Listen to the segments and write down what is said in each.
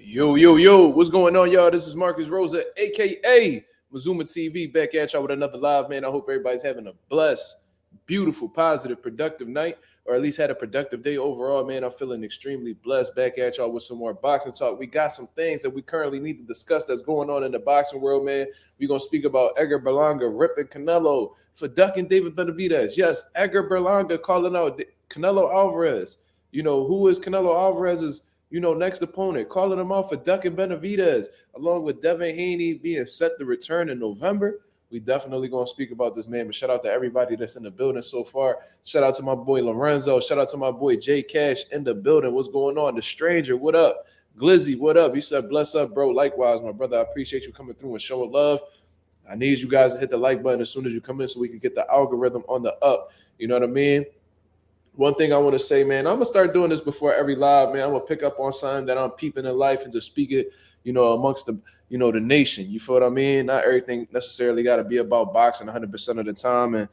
Yo, what's going on, y'all? This is Marcus Rosa, aka Mazuma TV, back at y'all with another live, man. I hope everybody's having a blessed, beautiful, positive, productive night, or at least had a productive day overall, man. I'm feeling extremely blessed. Back at y'all with some more boxing talk. We got some things that we currently need to discuss that's going on in the boxing world, man. We're going to speak about Edgar Berlanga ripping Canelo for ducking David Benavidez. Yes, Edgar Berlanga calling out Canelo Alvarez. You know, who is Canelo Alvarez's next opponent, calling him out for ducking Benavidez, along with Devin Haney being set to return in November. We definitely going to speak about this, man. But shout out to everybody that's in the building so far. Shout out to my boy Lorenzo. Shout out to my boy J Cash in the building. What's going on? The Stranger, what up? Glizzy, what up? He said, bless up, bro. Likewise, my brother. I appreciate you coming through and showing love. I need you guys to hit the like button as soon as you come in so we can get the algorithm on the up. You know what I mean? One thing I want to say, man, I'm going to start doing this before every live, man. I'm going to pick up on something that I'm peeping in life and just speak it, amongst the, the nation. You feel what I mean? Not everything necessarily got to be about boxing 100% of the time. And,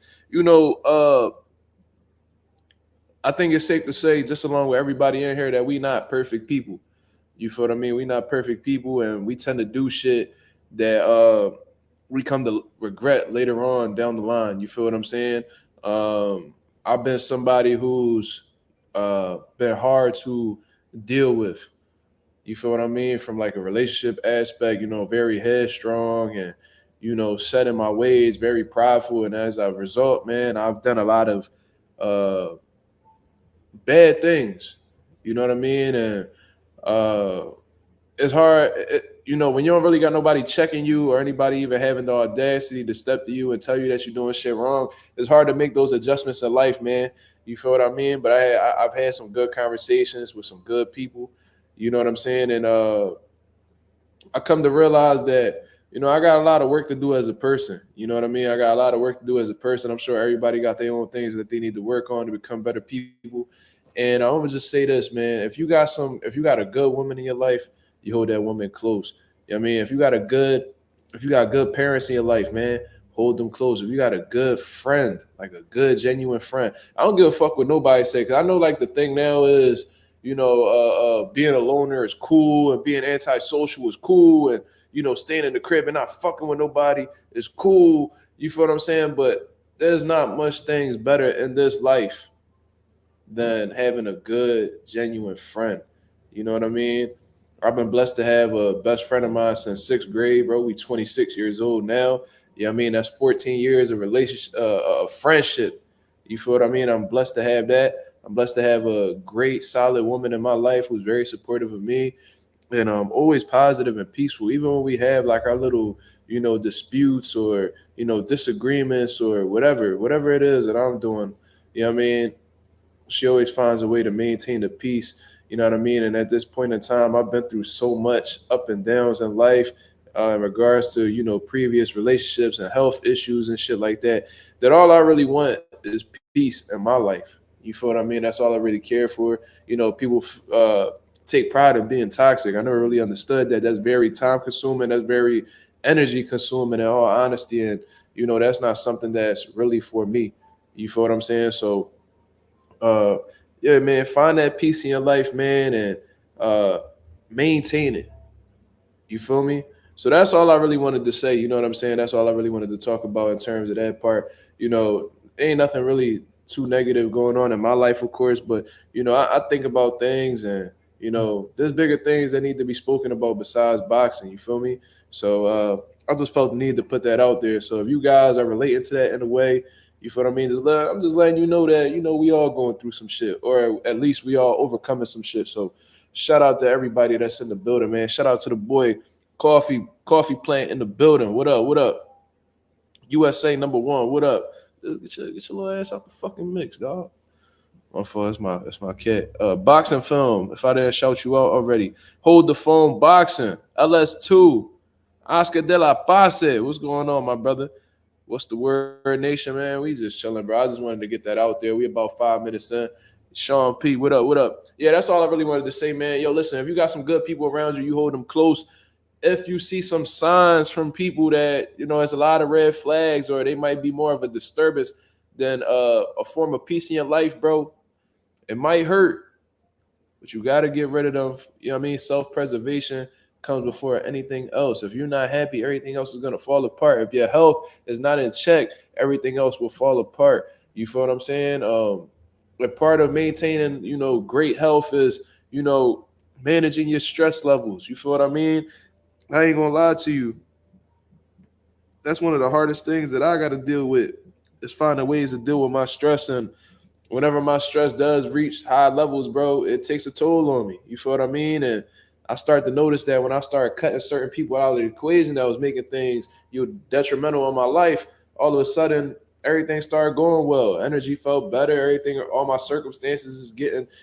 I think it's safe to say, just along with everybody in here, that we not perfect people. You feel what I mean? We not perfect people, and we tend to do shit that we come to regret later on down the line. You feel what I'm saying? I've been somebody who's been hard to deal with. You feel what I mean? From like a relationship aspect, very headstrong and, set in my ways, very prideful. And as a result, man, I've done a lot of bad things. You know what I mean? And it's hard, when you don't really got nobody checking you or anybody even having the audacity to step to you and tell you that you're doing shit wrong, it's hard to make those adjustments in life, man. You feel what I mean? But I've had some good conversations with some good people. You know what I'm saying? And I come to realize that, I got a lot of work to do as a person. You know what I mean? I got a lot of work to do as a person. I'm sure everybody got their own things that they need to work on to become better people. And I'm gonna just say this, man. If you got a good woman in your life, you hold that woman close. You know what I mean? If you got good parents in your life, man, hold them close. If you got a good friend, like a good, genuine friend, I don't give a fuck what nobody say, because I know like the thing now is, being a loner is cool and being antisocial is cool, and staying in the crib and not fucking with nobody is cool. You feel what I'm saying? But there's not much things better in this life than having a good, genuine friend. You know what I mean? I've been blessed to have a best friend of mine since 6th grade, bro. We 26 years old now. You know what I mean? That's 14 years of relationship, friendship. You feel what I mean? I'm blessed to have that. I'm blessed to have a great, solid woman in my life who's very supportive of me and always positive and peaceful. Even when we have like our little, disputes or, disagreements or whatever it is that I'm doing, you know what I mean? She always finds a way to maintain the peace. You know what I mean? And at this point in time, I've been through so much up and downs in life in regards to, previous relationships and health issues and shit like that, that all I really want is peace in my life. You feel what I mean? That's all I really care for. People take pride in being toxic. I never really understood that. That's very time consuming. That's very energy consuming, in all honesty. And, that's not something that's really for me. You feel what I'm saying? So, yeah, man, find that peace in your life, man, and maintain it. You feel me? So that's all I really wanted to say. You know what I'm saying? That's all I really wanted to talk about in terms of that part. Ain't nothing really too negative going on in my life, of course, but I think about things, and there's bigger things that need to be spoken about besides boxing. You feel me? So I just felt the need to put that out there. So if you guys are relating to that in a way, you feel what I mean? I'm just letting you know that, we all going through some shit, or at least we all overcoming some shit. So shout out to everybody that's in the building, man. Shout out to the boy Coffee Plant in the building. What up? USA #1. What up? Get your little ass out the fucking mix, dog. My fault. That's my cat. Boxing Film. If I didn't shout you out already, Hold the Phone Boxing. LS2. Oscar de la Pase. What's going on, my brother? What's the word, nation, man? We just chilling, bro. I just wanted to get that out there. We about 5 minutes in. Sean P, what up? Yeah, that's all I really wanted to say, man. Yo, listen, if you got some good people around you, you hold them close. If you see some signs from people that, it's a lot of red flags, or they might be more of a disturbance than a form of peace in your life, bro, it might hurt. But you got to get rid of them. You know what I mean? Self-preservation comes before anything else. If you're not happy, everything else is going to fall apart. If your health is not in check, everything else will fall apart. You feel what I'm saying? A part of maintaining, great health is, managing your stress levels. You feel what I mean? I ain't going to lie to you. That's one of the hardest things that I got to deal with is finding ways to deal with my stress. And whenever my stress does reach high levels, bro, it takes a toll on me. You feel what I mean? And I start to notice that when I started cutting certain people out of the equation that was making things detrimental in my life, all of a sudden everything started going well. Energy felt better. Everything, all my circumstances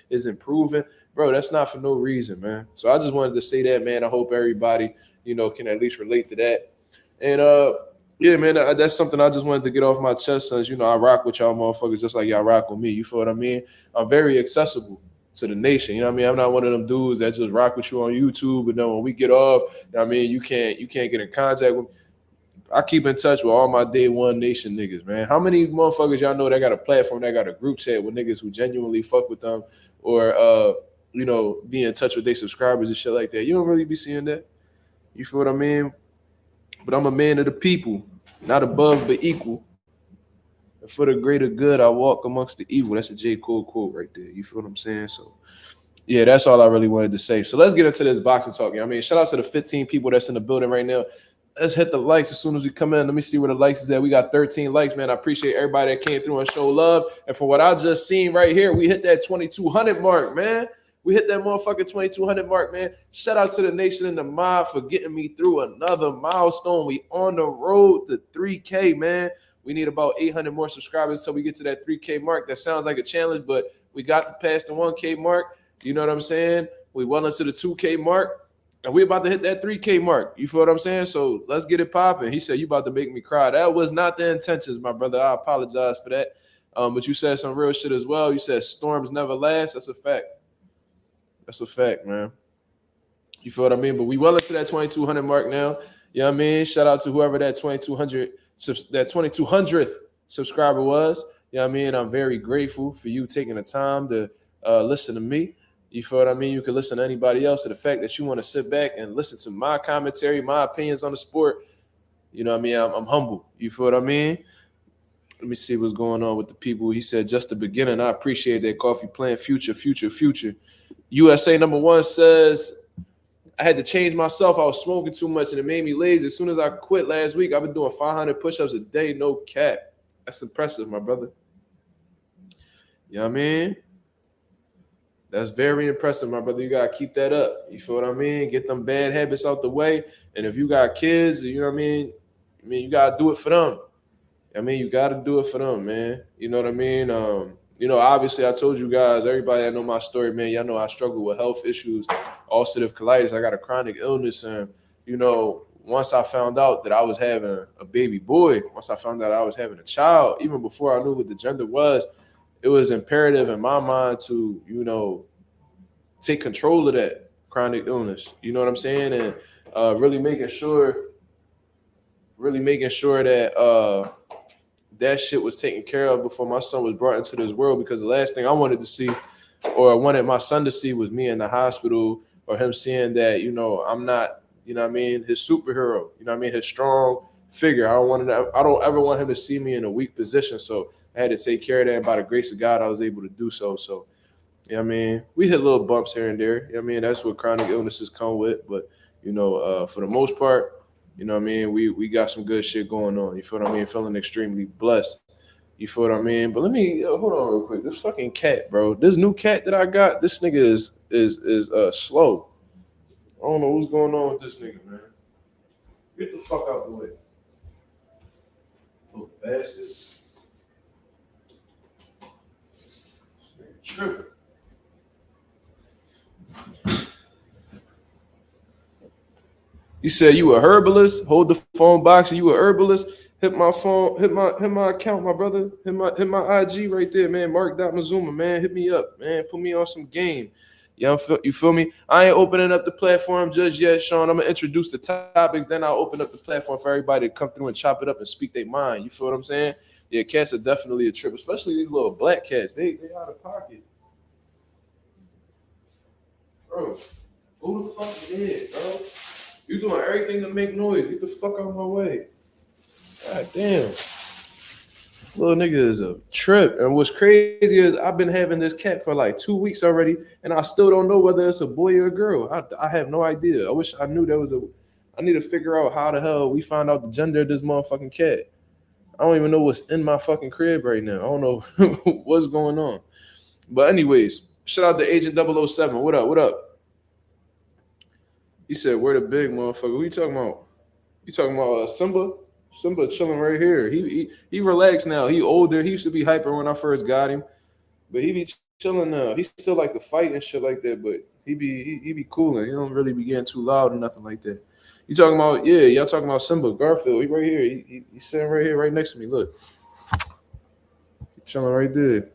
is improving. Bro, that's not for no reason, man. So I just wanted to say that, man. I hope everybody, can at least relate to that. And yeah, man, that's something I just wanted to get off my chest since, I rock with y'all motherfuckers just like y'all rock with me. You feel what I mean? I'm very accessible to the nation. You know what I mean? I'm not one of them dudes that just rock with you on YouTube, but then when we get off, you know what I mean, you can't get in contact with me. I keep in touch with all my day one nation niggas, man. How many motherfuckers y'all know that got a platform, that got a group chat with niggas who genuinely fuck with them or be in touch with their subscribers and shit like that? You don't really be seeing that. You feel what I mean? But I'm a man of the people, not above but equal. And for the greater good, I walk amongst the evil. That's a J. Cole quote right there. You feel what I'm saying? So, yeah, that's all I really wanted to say. So let's get into this boxing talk. You know what I mean? Shout out to the 15 people that's in the building right now. Let's hit the likes as soon as we come in. Let me see where the likes is at. We got 13 likes, man. I appreciate everybody that came through and showed love. And for what I just seen right here, we hit that 2,200 mark, man. We hit that motherfucking 2,200 mark, man. Shout out to the nation and the mob for getting me through another milestone. We on the road to 3K, man. We need about 800 more subscribers until we get to that 3K mark. That sounds like a challenge, but we got to pass the 1K mark. You know what I'm saying? We well into the 2K mark, and we about to hit that 3K mark. You feel what I'm saying? So let's get it popping. He said, you about to make me cry. That was not the intentions, my brother. I apologize for that. But you said some real shit as well. You said storms never last. That's a fact. That's a fact, man. You feel what I mean? But we well into that 2,200 mark now. You know what I mean? Shout out to whoever that 2,200th subscriber was. You know what I mean? I'm very grateful for you taking the time to listen to me. You feel what I mean? You can listen to anybody else. To the fact that you want to sit back and listen to my commentary, my opinions on the sport. You know what I mean? I'm humble. You feel what I mean? Let me see what's going on with the people. He said, just the beginning. I appreciate that. Coffee playing future. USA number one says, I had to change myself. I was smoking too much and it made me lazy. As soon as I quit last week, I've been doing 500 push-ups a day, no cap. That's impressive, my brother. You know what I mean? That's very impressive, my brother. You got to keep that up. You feel what I mean? Get them bad habits out the way. And if you got kids, you know what I mean? You got to do it for them. You got to do it for them, man. You know what I mean? Obviously I told you guys, everybody that know my story, man, y'all know I struggle with health issues, ulcerative colitis. I got a chronic illness. And, once I found out that I was having a baby boy, once I found out I was having a child, even before I knew what the gender was, it was imperative in my mind to, take control of that chronic illness. You know what I'm saying? And really making sure that that shit was taken care of before my son was brought into this world, because the last thing I wanted to see, or I wanted my son to see, was me in the hospital, or him seeing that, I'm not, his superhero, his strong figure. I don't ever want him to see me in a weak position. So I had to take care of that. And by the grace of God, I was able to do so. So, we hit little bumps here and there. That's what chronic illnesses come with. But, for the most part, we got some good shit going on. You feel what I mean? Feeling extremely blessed. You feel what I mean? But let me hold on real quick. This fucking cat, bro. This new cat that I got, this nigga is slow. I don't know what's going on with this nigga, man. Get the fuck out the way. Little bastard. This nigga tripping. You said you a herbalist? Hold the phone box and you a herbalist? Hit my phone, hit my account, my brother. Hit my IG right there, man. MarkMazuma, man. Hit me up, man. Put me on some game. You feel me? I ain't opening up the platform just yet, Sean. I'm gonna introduce the topics, then I'll open up the platform for everybody to come through and chop it up and speak their mind. You feel what I'm saying? Yeah, cats are definitely a trip, especially these little black cats. They out of pocket. Bro, who the fuck did, bro? You doing everything to make noise. Get the fuck out of my way. God damn. Little nigga is a trip. And what's crazy is I've been having this cat for like 2 weeks already, and I still don't know whether it's a boy or a girl. I have no idea. I wish I knew there was a. I need to figure out how the hell we find out the gender of this motherfucking cat. I don't even know what's in my fucking crib right now. I don't know what's going on. But anyways, shout out to Agent 007. What up? What up? He said, "Where the big motherfucker? Who you talking about? You talking about Simba? Simba chilling right here. He relaxed now. He older. He used to be hyper when I first got him, but he be chilling now. He still like to fight and shit like that, but he be cooling. He don't really be getting too loud or nothing like that. You talking about y'all talking about Simba Garfield? He right here. He's sitting right here, right next to me. Look, he chilling right there.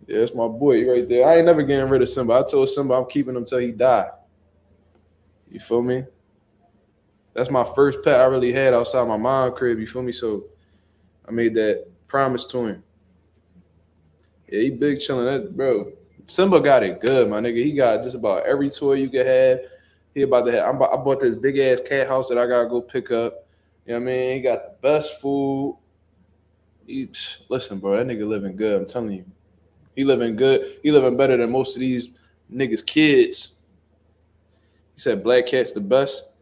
Yeah, that's my boy right there. I ain't never getting rid of Simba. I told Simba I'm keeping him till he die. You feel me? That's my first pet I really had outside my mom's crib. You feel me? So I made that promise to him. Yeah, he big chilling. That's bro. Simba got it good, my nigga. He got just about every toy you could have. He about to have. I bought this big ass cat house that I gotta go pick up. You know what I mean? He got the best food. Listen, bro, that nigga living good. I'm telling you. He living good. He living better than most of these niggas' kids. He said black cat's the best.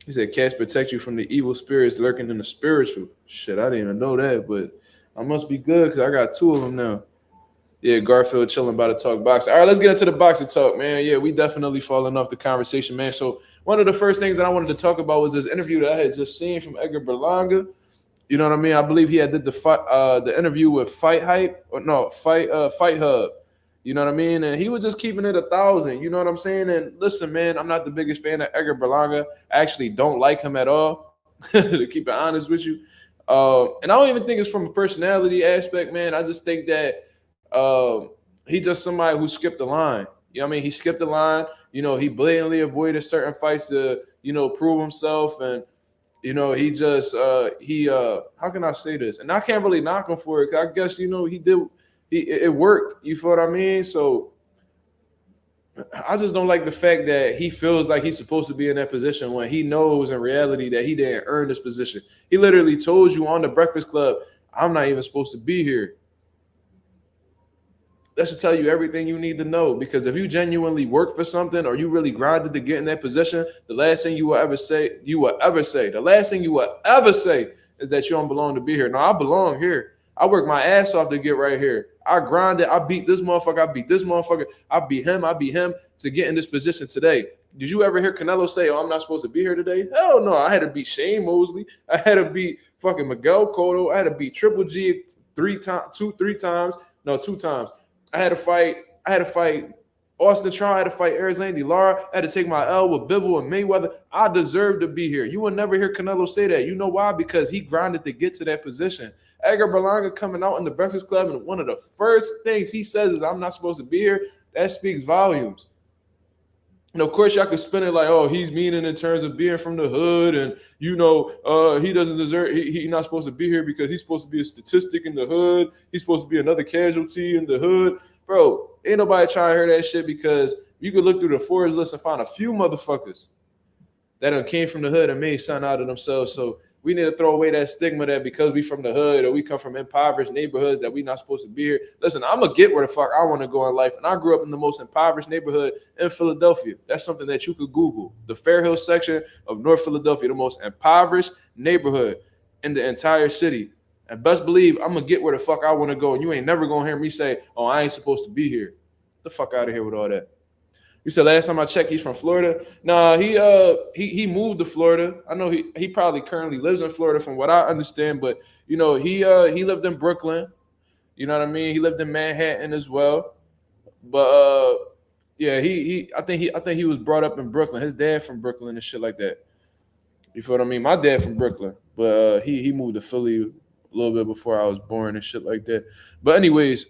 He said cats protect you from the evil spirits lurking in the spiritual. Shit, I didn't even know that, but I must be good because I got 2 of them now. Yeah, Garfield chilling by the talk box. All right, let's get into the boxing talk, man. Yeah, we definitely falling off the conversation, man. So one of the first things that I wanted to talk about was this interview that I had just seen from Edgar Berlanga. You know what I mean? I believe he had did the interview with Fight Hub. You know what I mean? And he was just keeping it 1,000. You know what I'm saying? And listen, man, I'm not the biggest fan of Edgar Berlanga. I actually don't like him at all, to keep it honest with you. And I don't even think it's from a personality aspect, man. I just think that he's just somebody who skipped the line. You know what I mean? He skipped the line. You know, he blatantly avoided certain fights to, prove himself. And he just how can I say this? And I can't really knock him for it. I guess it worked. You feel what I mean? So I just don't like the fact that he feels like he's supposed to be in that position when he knows in reality that he didn't earn this position. He literally told you on the Breakfast Club, "I'm not even supposed to be here." That should tell you everything you need to know, because if you genuinely work for something or you really grinded to get in that position, the last thing the last thing you will ever say is that you don't belong to be here. No, I belong here. I work my ass off to get right here. I grinded. I beat this motherfucker. I beat this motherfucker. I beat him to get in this position today. Did you ever hear Canelo say, "Oh, I'm not supposed to be here today"? Hell no. I had to beat Shane Mosley. I had to beat fucking Miguel Cotto. I had to beat Triple G 2 times. I had to fight Austin Trial. I had to fight Erislandy Lara. I had to take my L with Bivol and Mayweather. I deserve to be here. You will never hear Canelo say that. You know why? Because he grinded to get to that position. Edgar Berlanga coming out in the Breakfast Club, and one of the first things he says is, "I'm not supposed to be here." That speaks volumes. And of course, y'all can spin it like, "Oh, he's meaning in terms of being from the hood, and he doesn't deserve. He's not supposed to be here because he's supposed to be a statistic in the hood. He's supposed to be another casualty in the hood." Bro, ain't nobody trying to hear that shit, because you could look through the Forbes list and find a few motherfuckers that came from the hood and made something out of themselves. So we need to throw away that stigma that because we from the hood or we come from impoverished neighborhoods that we not supposed to be here. Listen, I'm going to get where the fuck I want to go in life. And I grew up in the most impoverished neighborhood in Philadelphia. That's something that you could Google. The Fair Hill section of North Philadelphia, the most impoverished neighborhood in the entire city. And best believe I'm going to get where the fuck I want to go. And you ain't never going to hear me say, "Oh, I ain't supposed to be here." The fuck out of here with all that. You said last time I checked, he's from Florida. Nah, he moved to Florida. I know he probably currently lives in Florida from what I understand, but he lived in Brooklyn. You know what I mean? He lived in Manhattan as well. But I think he was brought up in Brooklyn. His dad from Brooklyn and shit like that. You feel what I mean? My dad from Brooklyn, but he moved to Philly a little bit before I was born and shit like that. But anyways,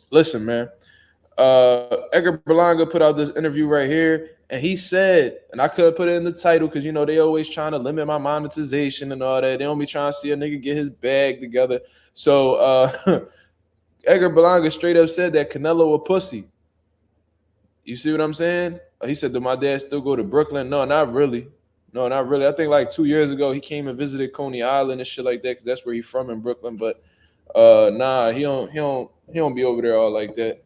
listen, man. Edgar Berlanga put out this interview right here, and he said, and I could put it in the title because they always trying to limit my monetization and all that. They don't be trying to see a nigga get his bag together. So Edgar Berlanga straight up said that Canelo a pussy. You see what I'm saying? He said, "Do my dad still go to Brooklyn?" No, not really. No, not really. I think like 2 years ago he came and visited Coney Island and shit like that because that's where he's from in Brooklyn. But nah, he don't be over there all like that.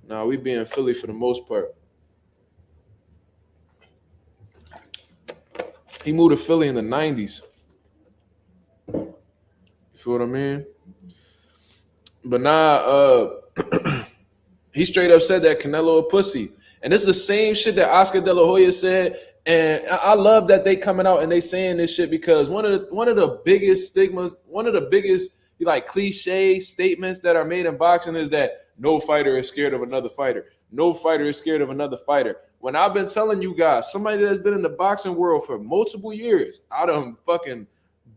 Nah, we be in Philly for the most part. He moved to Philly in the 90s. You feel what I mean? But nah, he straight up said that Canelo a pussy. And it's the same shit that Oscar De La Hoya said. And I love that they coming out and they saying this shit because one of the biggest stigmas, one of the biggest like cliche statements that are made in boxing is that no fighter is scared of another fighter. No fighter is scared of another fighter. When I've been telling you guys, somebody that's been in the boxing world for multiple years, I done fucking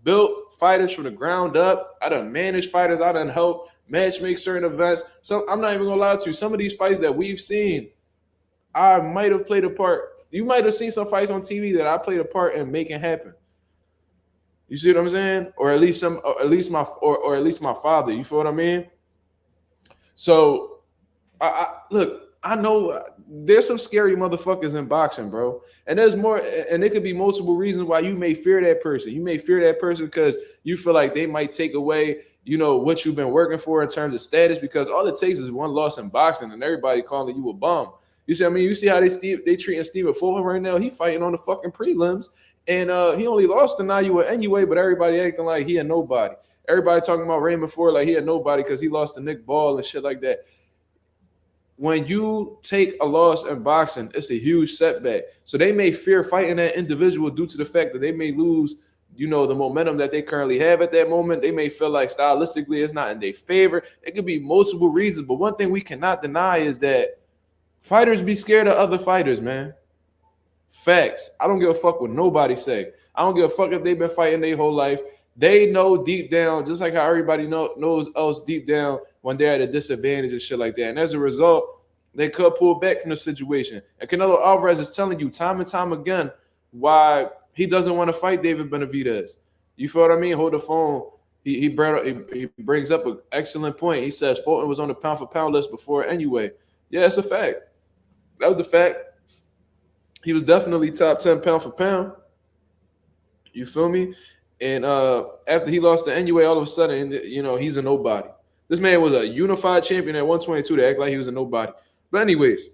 built fighters from the ground up. I done managed fighters. I done helped match make certain events. So I'm not even gonna lie to you. Some of these fights that we've seen, I might have played a part. You might have seen some fights on TV that I played a part in making happen. You see what I'm saying? Or at least my father. You feel what I mean? So I know there's some scary motherfuckers in boxing, bro. And there's more, and it could be multiple reasons why you may fear that person. You may fear that person because you feel like they might take away, what you've been working for in terms of status, because all it takes is one loss in boxing and everybody calling you a bum. You see, you see how they treating Stephen Fulton right now. He fighting on the fucking prelims, and he only lost to Nayu anyway, but everybody acting like he had nobody. Everybody talking about Raymond Ford like he had nobody because he lost to Nick Ball and shit like that. When you take a loss in boxing, it's a huge setback. So they may fear fighting that individual due to the fact that they may lose, the momentum that they currently have at that moment. They may feel like stylistically it's not in their favor. It could be multiple reasons, but one thing we cannot deny is that fighters be scared of other fighters, man. Facts. I don't give a fuck what nobody say. I don't give a fuck if they've been fighting their whole life. They know deep down, just like how everybody knows else deep down when they're at a disadvantage and shit like that. And as a result, they could pull back from the situation. And Canelo Alvarez is telling you time and time again why he doesn't want to fight David Benavidez. You feel what I mean? Hold the phone. He brings up an excellent point. He says Fulton was on the pound for pound list before anyway. Yeah, it's a fact. That was a fact. He was definitely top 10 pound for pound. You feel me? And after he lost to NUA, all of a sudden, he's a nobody. This man was a unified champion at 122 to act like he was a nobody. But anyways,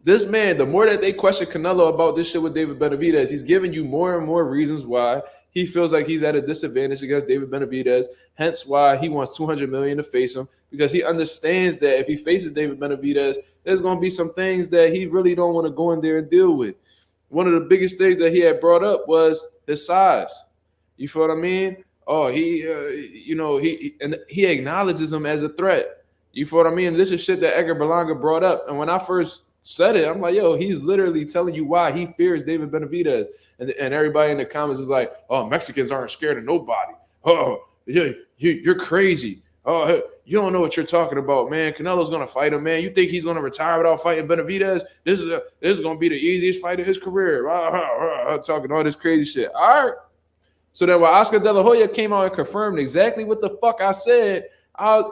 this man, the more that they question Canelo about this shit with David Benavidez, he's giving you more and more reasons why he feels like he's at a disadvantage against David Benavidez. Hence why he wants $200 million to face him, because he understands that if he faces David Benavidez, there's going to be some things that he really don't want to go in there and deal with. One of the biggest things that he had brought up was his size. You feel what I mean? Oh, he acknowledges him as a threat. You feel what I mean? This is shit that Edgar Berlanga brought up. And when I first said it, I'm like, yo, he's literally telling you why he fears David Benavidez. And everybody in the comments was like, oh, Mexicans aren't scared of nobody. Oh, you're crazy. Oh, you don't know what you're talking about, man. Canelo's going to fight him, man. You think he's going to retire without fighting Benavidez? This is going to be the easiest fight of his career. Talking all this crazy shit. All right. So then when Oscar De La Hoya came out and confirmed exactly what the fuck I said,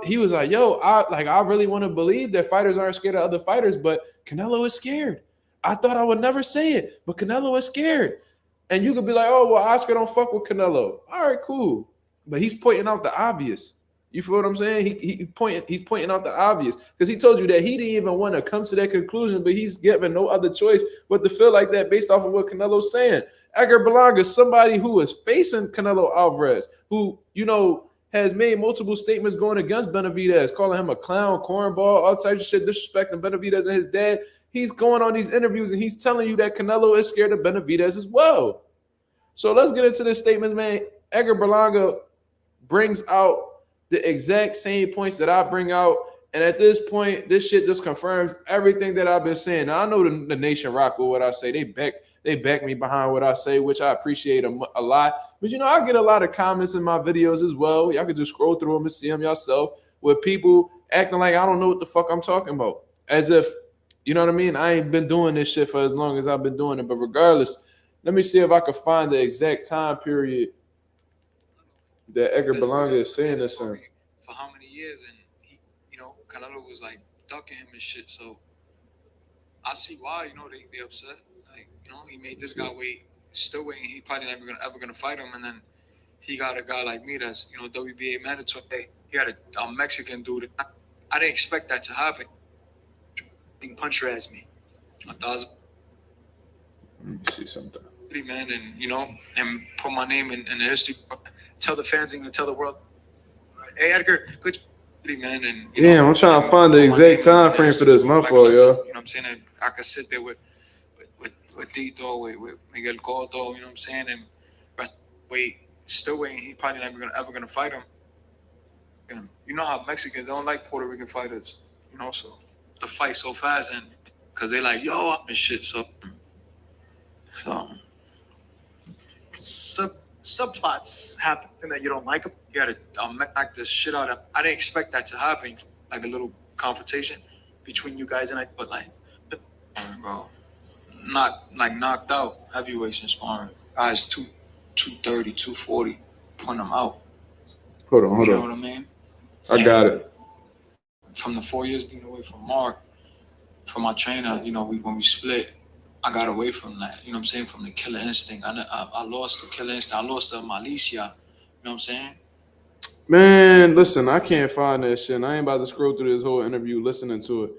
he was like, yo, I really want to believe that fighters aren't scared of other fighters, but Canelo is scared. I thought I would never say it, but Canelo is scared. And you could be like, oh, well, Oscar don't fuck with Canelo. All right, cool. But he's pointing out the obvious. You feel what I'm saying? He's pointing out the obvious, because he told you that he didn't even want to come to that conclusion, but he's given no other choice but to feel like that based off of what Canelo's saying. Edgar Berlanga is somebody who is facing Canelo Alvarez, who, has made multiple statements going against Benavidez, calling him a clown, cornball, all types of shit, disrespecting Benavidez and his dad. He's going on these interviews and he's telling you that Canelo is scared of Benavidez as well. So let's get into the statements, man. Edgar Berlanga brings out the exact same points that I bring out. And at this point, this shit just confirms everything that I've been saying. Now, I know the nation rock with what I say. They back me behind what I say, which I appreciate a lot. But, I get a lot of comments in my videos as well. Y'all can just scroll through them and see them yourself, with people acting like I don't know what the fuck I'm talking about. As if, you know what I mean? I ain't been doing this shit for as long as I've been doing it. But regardless, let me see if I can find the exact time period that Edgar Berlanga is saying this in. for how many years, and he, Canelo was like ducking him and shit. So I see why, they upset. Like, he made this guy wait, still waiting. He probably never ever gonna fight him, and then he got a guy like me that's WBA mandatory. He got a Mexican dude. I didn't expect that to happen. Puncher as me. I thought. Let me see something. Man, and put my name in the history. Tell the fans and tell the world. Hey, Edgar, good man. And damn, I'm trying to find the exact time frame for this. My fault, yo. You know what I'm saying? And I could sit there with Tito, with Miguel Cotto, you know what I'm saying? And still waiting. He probably never ever gonna fight him. And you know how Mexicans don't like Puerto Rican fighters, so the fight so fast, and because they like yo and shit. So subplots happen that you don't like them. You gotta knock the shit out of. I didn't expect that to happen. Like a little confrontation between you guys, and I put like, bro, knocked out heavyweights in sparring. Guys 230, 240, putting them out. Hold on. You know what I mean? I got it. From the 4 years being away from Mark, from my trainer, when we split, I got away from that. You know what I'm saying? From the killer instinct. I lost the killer instinct. I lost the malicia. You know what I'm saying? Man, listen, I can't find that shit. I ain't about to scroll through this whole interview listening to it.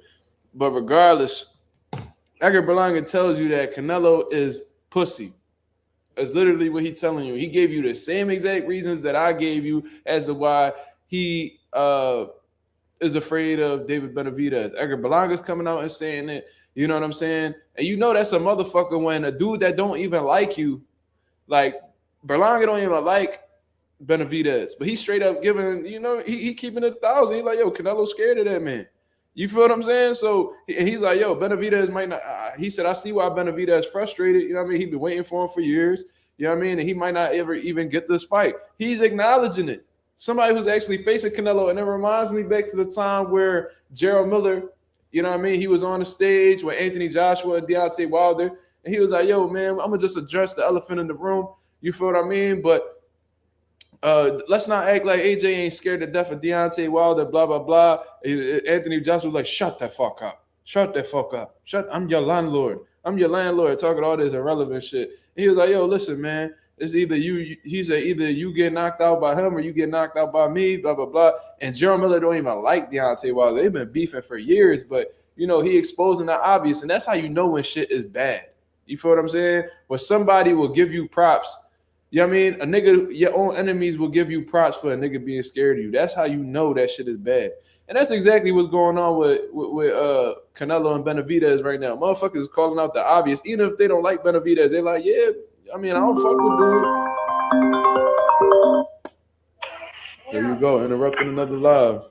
But regardless, Edgar Berlanga tells you that Canelo is pussy. That's literally what he's telling you. He gave you the same exact reasons that I gave you as to why he is afraid of David Benavidez. Edgar Berlanga's coming out and saying it. You know what I'm saying? And that's a motherfucker when a dude that don't even like you, like Berlanga don't even like Benavidez, but he's straight up giving, he keeping it 1,000. He's like, yo, Canelo's scared of that man. You feel what I'm saying? So he's like, yo, Benavidez might not. He said, I see why Benavidez is frustrated. You know what I mean? He's been waiting for him for years. You know what I mean? And he might not ever even get this fight. He's acknowledging it. Somebody who's actually facing Canelo, and it reminds me back to the time where Gerald Miller, you know what I mean? He was on the stage with Anthony Joshua and Deontay Wilder, and he was like, yo, man, I'm going to just address the elephant in the room. You feel what I mean? But let's not act like AJ ain't scared to death of Deontay Wilder, blah, blah, blah. Anthony Joshua was like, shut the fuck up. Shut the fuck up. I'm your landlord. Talking all this irrelevant shit. And he was like, yo, listen, man. It's either you, he said, either you get knocked out by him or you get knocked out by me, blah, blah, blah. And Gerald Miller don't even like Deontay Wilder. They've been beefing for years, but, he exposing the obvious. And that's how you know when shit is bad. You feel what I'm saying? When somebody will give you props. You know what I mean? A nigga, your own enemies will give you props for a nigga being scared of you. That's how you know that shit is bad. And that's exactly what's going on with Canelo and Benavidez right now. Motherfuckers is calling out the obvious. Even if they don't like Benavidez, they're like, yeah, I mean, I don't fuck with dude. Here you go, interrupting another live.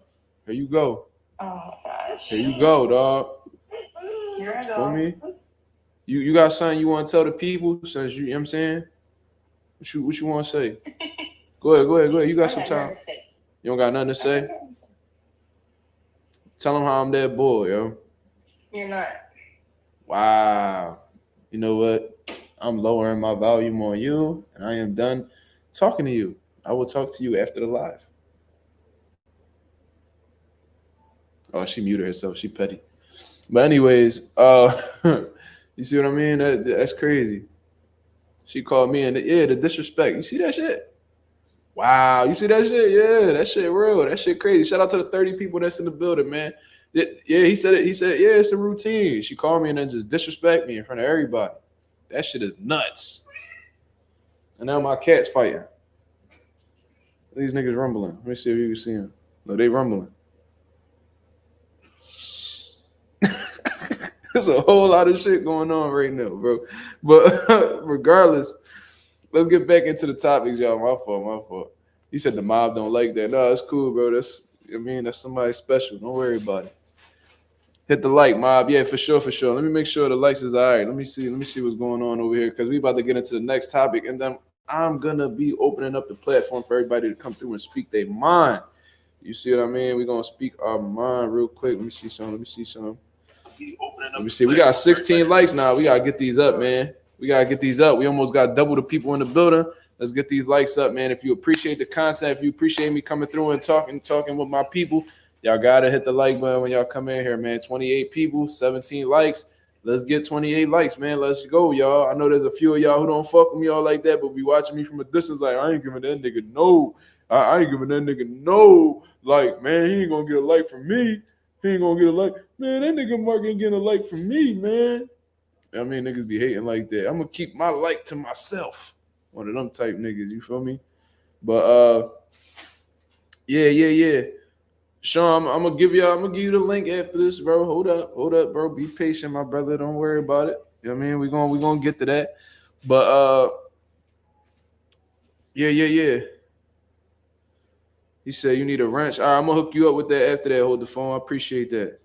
Here you go. Oh, gosh. Here you go, dog. Here I go. Feel me? You got something you want to tell the people since you know what I'm saying? What you want to say? Go ahead. You got some time. You don't got nothing to say? Tell them how I'm that boy, yo. You're not. Wow. You know what? I'm lowering my volume on you, and I am done talking to you. I will talk to you after the live. Oh, she muted herself. She petty. But anyways, you see what I mean? That's crazy. She called me, and the disrespect. You see that shit? Wow. You see that shit? Yeah, that shit real. That shit crazy. Shout out to the 30 people that's in the building, man. Yeah, he said it. He said, yeah, it's a routine. She called me and then just disrespect me in front of everybody. That shit is nuts. And now my cat's fighting. These niggas rumbling. Let me see if you can see them. No, they rumbling. There's a whole lot of shit going on right now, bro. But regardless, let's get back into the topics, y'all. My fault. He said the mob don't like that. No, it's cool, bro. That's somebody special. Don't worry about it. Hit the like, mob. Yeah, for sure. Let me make sure the likes is all right. Let me see what's going on over here because we about to get into the next topic, and then I'm gonna be opening up the platform for everybody to come through and speak their mind. You see what I mean? We're gonna speak our mind real quick. Let me see some. Let me see. We got 16 likes now. We gotta get these up, man. We almost got double the people in the building. Let's get these likes up, man. If you appreciate the content, if you appreciate me coming through and talking with my people, y'all gotta hit the like button when y'all come in here, man. 28 people, 17 likes. Let's get 28 likes, man. Let's go, y'all. I know there's a few of y'all who don't fuck with me all like that, but be watching me from a distance like, I ain't giving that nigga no. I ain't giving that nigga no. Like, man, he ain't gonna get a like from me. He ain't gonna get a like. Man, that nigga Mark ain't getting a like from me, man. I mean, niggas be hating like that. I'm gonna keep my like to myself. One of them type niggas, you feel me? But yeah. Sean, I'm gonna give you the link after this, bro. Hold up, bro. Be patient, my brother. Don't worry about it. You know what I mean? We're gonna get to that. But yeah. He said you need a wrench. All right, I'm gonna hook you up with that after that. Hold the phone. I appreciate that.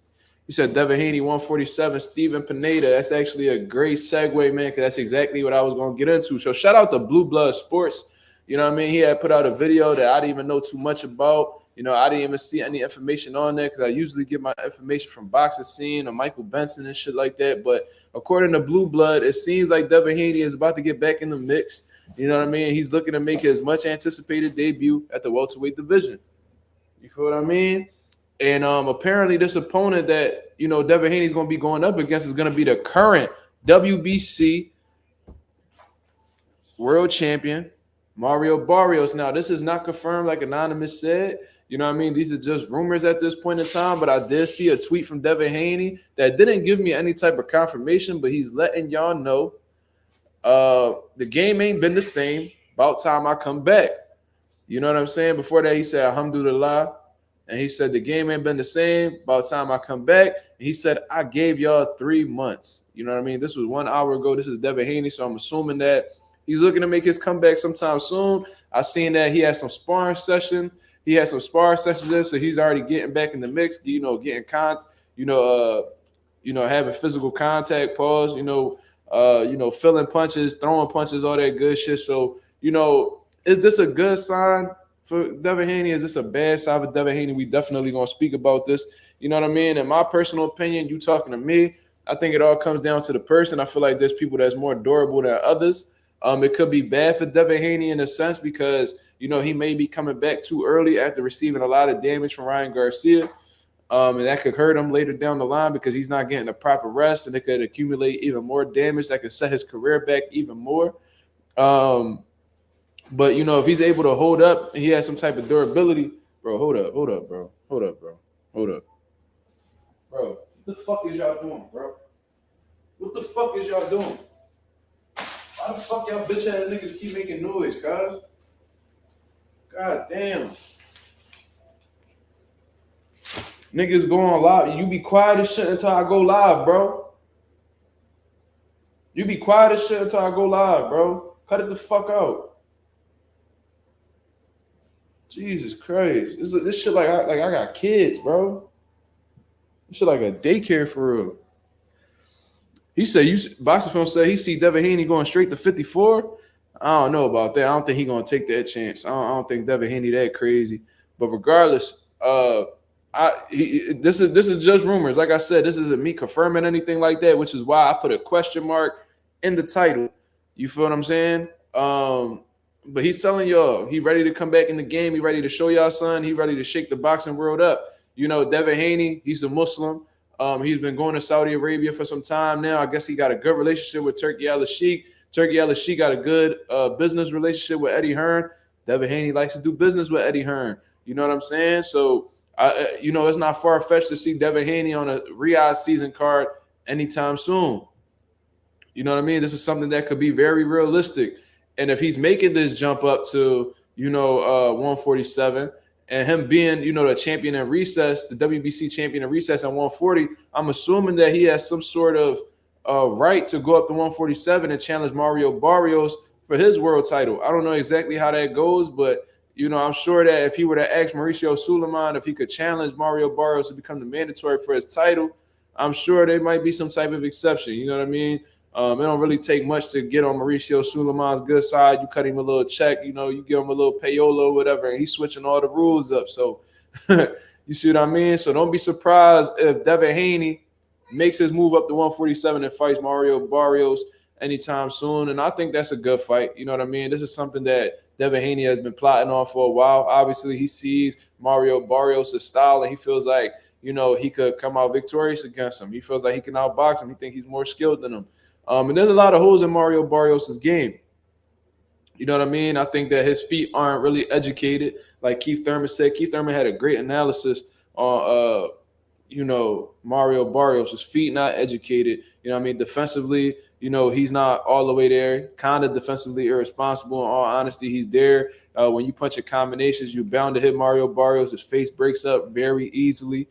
He said Devin Haney 147, Steven Pineda. That's actually a great segue, man, because that's exactly what I was gonna get into. So shout out to Blue Blood Sports. You know what I mean? He had put out a video that I didn't even know too much about. You know, I didn't even see any information on there because I usually get my information from Boxing Scene or Michael Benson and shit like that. But according to Blue Blood, it seems like Devin Haney is about to get back in the mix. You know what I mean? He's looking to make his much anticipated debut at the welterweight division. You feel what I mean? And apparently this opponent that, you know, Devin Haney's going to be going up against is going to be the current WBC world champion, Mario Barrios. Now, this is not confirmed like Anonymous said. You know what I mean? These are just rumors at this point in time, but I did see a tweet from Devin Haney that didn't give me any type of confirmation, but he's letting y'all know the game ain't been the same. About time I come back. You know what I'm saying? Before that, he said, alhamdulillah. And he said, the game ain't been the same. About time I come back. And he said, I gave y'all 3 months. You know what I mean? This was 1 hour ago. This is Devin Haney. So I'm assuming that he's looking to make his comeback sometime soon. I seen that he had some sparring session. He had some sparring sessions there. So he's already getting back in the mix, you know, getting having physical contact, pause, filling punches, throwing punches, all that good shit. So, you know, is this a good sign for Devin Haney? Is this a bad sign for Devin Haney? We definitely gonna speak about this. You know what I mean? In my personal opinion, you talking to me, I think it all comes down to the person. I feel like there's people that's more durable than others. It could be bad for Devin Haney in a sense because, you know, he may be coming back too early after receiving a lot of damage from Ryan Garcia. And that could hurt him later down the line because he's not getting the proper rest, and it could accumulate even more damage that could set his career back even more. But, you know, if he's able to hold up and he has some type of durability, bro, hold up, bro. Bro, what the fuck is y'all doing, bro? What the fuck is y'all doing? Why the fuck y'all bitch ass niggas keep making noise, cuz? God damn. Niggas going live. You be quiet as shit until I go live, bro. You be quiet as shit until I go live, bro. Cut it the fuck out. Jesus Christ. This shit like I got kids, bro. This shit like a daycare for real. He said, Boxing Film said he see Devin Haney going straight to 54. I don't know about that. I don't think he's going to take that chance. I don't think Devin Haney that crazy. But regardless, this is just rumors. Like I said, this isn't me confirming anything like that, which is why I put a question mark in the title. You feel what I'm saying? But he's telling y'all he ready to come back in the game. He ready to show y'all, son. He ready to shake the boxing world up. You know, Devin Haney, he's a Muslim. He's been going to Saudi Arabia for some time now. I guess he got a good relationship with Turki Al-Sheikh. Turki Al-Sheikh got a good business relationship with Eddie Hearn. Devin Haney likes to do business with Eddie Hearn. You know what I'm saying? So, it's not far-fetched to see Devin Haney on a Riyadh season card anytime soon. You know what I mean? This is something that could be very realistic. And if he's making this jump up to, 147, and him being, the champion in recess, the WBC champion in recess at 140, I'm assuming that he has some sort of right to go up to 147 and challenge Mario Barrios for his world title. I don't know exactly how that goes, but, I'm sure that if he were to ask Mauricio Suleiman if he could challenge Mario Barrios to become the mandatory for his title, I'm sure there might be some type of exception. You know what I mean? It don't really take much to get on Mauricio Suleiman's good side. You cut him a little check, you give him a little payola or whatever, and he's switching all the rules up. So you see what I mean? So don't be surprised if Devin Haney makes his move up to 147 and fights Mario Barrios anytime soon. And I think that's a good fight. You know what I mean? This is something that Devin Haney has been plotting on for a while. Obviously, he sees Mario Barrios' style and he feels like, he could come out victorious against him. He feels like he can outbox him. He thinks he's more skilled than him. And there's a lot of holes in Mario Barrios' game. You know what I mean? I think that his feet aren't really educated. Like Keith Thurman said, Keith Thurman had a great analysis on, Mario Barrios. His feet not educated. You know what I mean? Defensively, he's not all the way there. Kind of defensively irresponsible. In all honesty, he's there. When you punch in combinations, you're bound to hit Mario Barrios. His face breaks up very easily.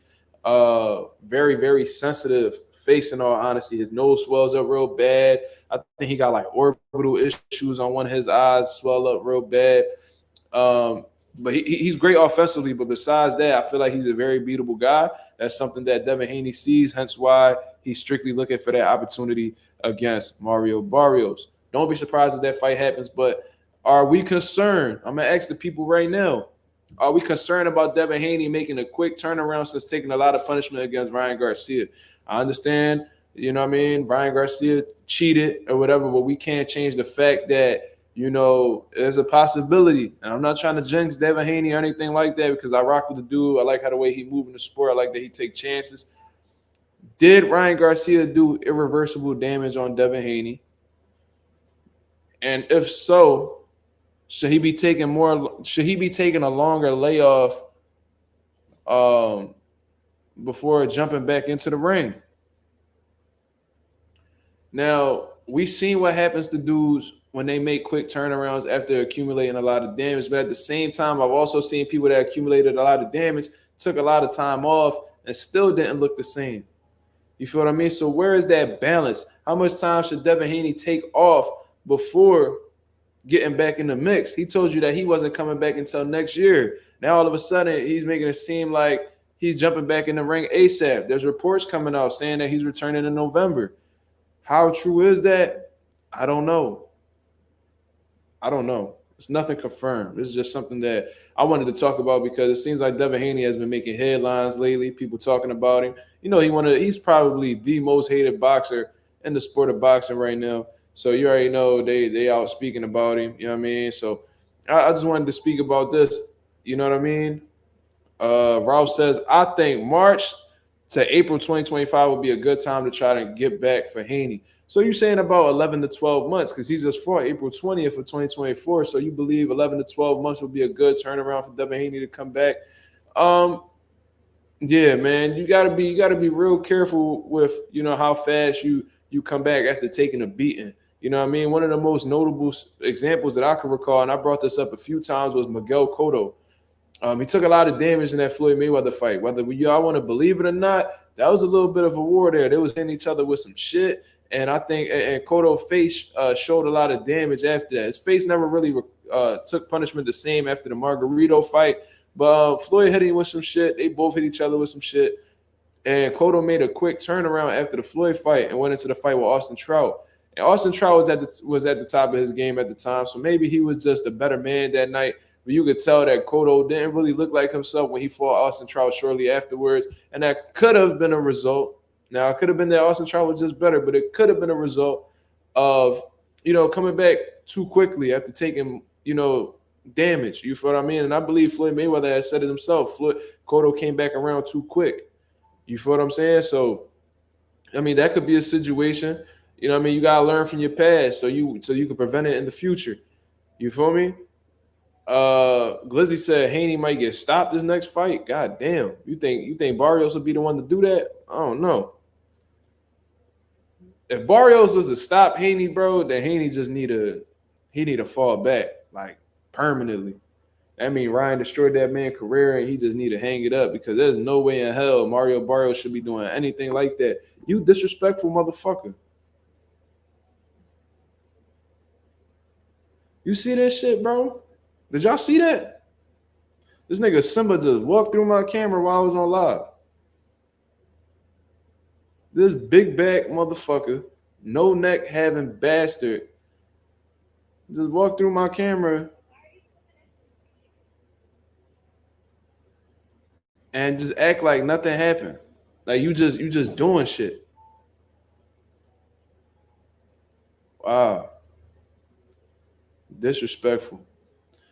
Very, very sensitive face, in all honesty. His nose swells up real bad. I think he got like orbital issues on one of his eyes, swell up real bad. But he's great offensively. But besides that, I feel like he's a very beatable guy. That's something that Devin Haney sees, hence why he's strictly looking for that opportunity against Mario Barrios. Don't be surprised if that fight happens. But are we concerned? I'm going to ask the people right now. Are we concerned about Devin Haney making a quick turnaround since taking a lot of punishment against Ryan Garcia? I understand, Ryan Garcia cheated or whatever, but we can't change the fact that, there's a possibility. And I'm not trying to jinx Devin Haney or anything like that because I rock with the dude. I like how the way he moves in the sport. I like that he takes chances. Did Ryan Garcia do irreversible damage on Devin Haney? And if so, should he be taking a longer layoff before jumping back into the ring? Now, we've seen what happens to dudes when they make quick turnarounds after accumulating a lot of damage. But at the same time, I've also seen people that accumulated a lot of damage, took a lot of time off, and still didn't look the same. You feel what I mean? So where is that balance? How much time should Devin Haney take off before getting back in the mix? He told you that he wasn't coming back until next year. Now all of a sudden he's making it seem like he's jumping back in the ring ASAP. There's reports coming out saying that he's returning in November. How true is that? I don't know. It's nothing confirmed. This is just something that I wanted to talk about because it seems like Devin Haney has been making headlines lately. People talking about him. He's probably the most hated boxer in the sport of boxing right now. So you already know they out speaking about him. You know what I mean? So I just wanted to speak about this. You know what I mean? Ralph says, I think March to April 2025 would be a good time to try to get back for Haney. So you're saying about 11 to 12 months because he just fought April 20th of 2024. So you believe 11 to 12 months would be a good turnaround for Devin Haney to come back? Yeah, man, you gotta be real careful with how fast you come back after taking a beating. You know what I mean? One of the most notable examples that I can recall, and I brought this up a few times, was Miguel Cotto. He took a lot of damage in that Floyd Mayweather fight. Whether y'all want to believe it or not, that was a little bit of a war there. They was hitting each other with some shit. And I think Cotto's face showed a lot of damage after that. His face never really took punishment the same after the Margarito fight. But Floyd hit him with some shit. They both hit each other with some shit. And Cotto made a quick turnaround after the Floyd fight and went into the fight with Austin Trout. And Austin Trout was at the top of his game at the time. So maybe he was just a better man that night. But you could tell that Cotto didn't really look like himself when he fought Austin Trout shortly afterwards. And that could have been a result. Now, it could have been that Austin Trout was just better, but it could have been a result of, coming back too quickly after taking, damage. You feel what I mean? And I believe Floyd Mayweather has said it himself. Cotto came back around too quick. You feel what I'm saying? So, that could be a situation. You got to learn from your past so you can prevent it in the future. You feel me? Glizzy said Haney might get stopped this next fight. God damn. You think Barrios will be the one to do that? I don't know. If Barrios was to stop Haney, bro, then Haney just need to fall back like permanently. I mean, Ryan destroyed that man's career and he just need to hang it up because there's no way in hell Mario Barrios should be doing anything like that. You disrespectful motherfucker. You see this shit, bro? Did y'all see that? This nigga Simba just walked through my camera while I was on live. This big back motherfucker, no neck having bastard, just walked through my camera and just act like nothing happened. Like you just doing shit. Wow. Disrespectful.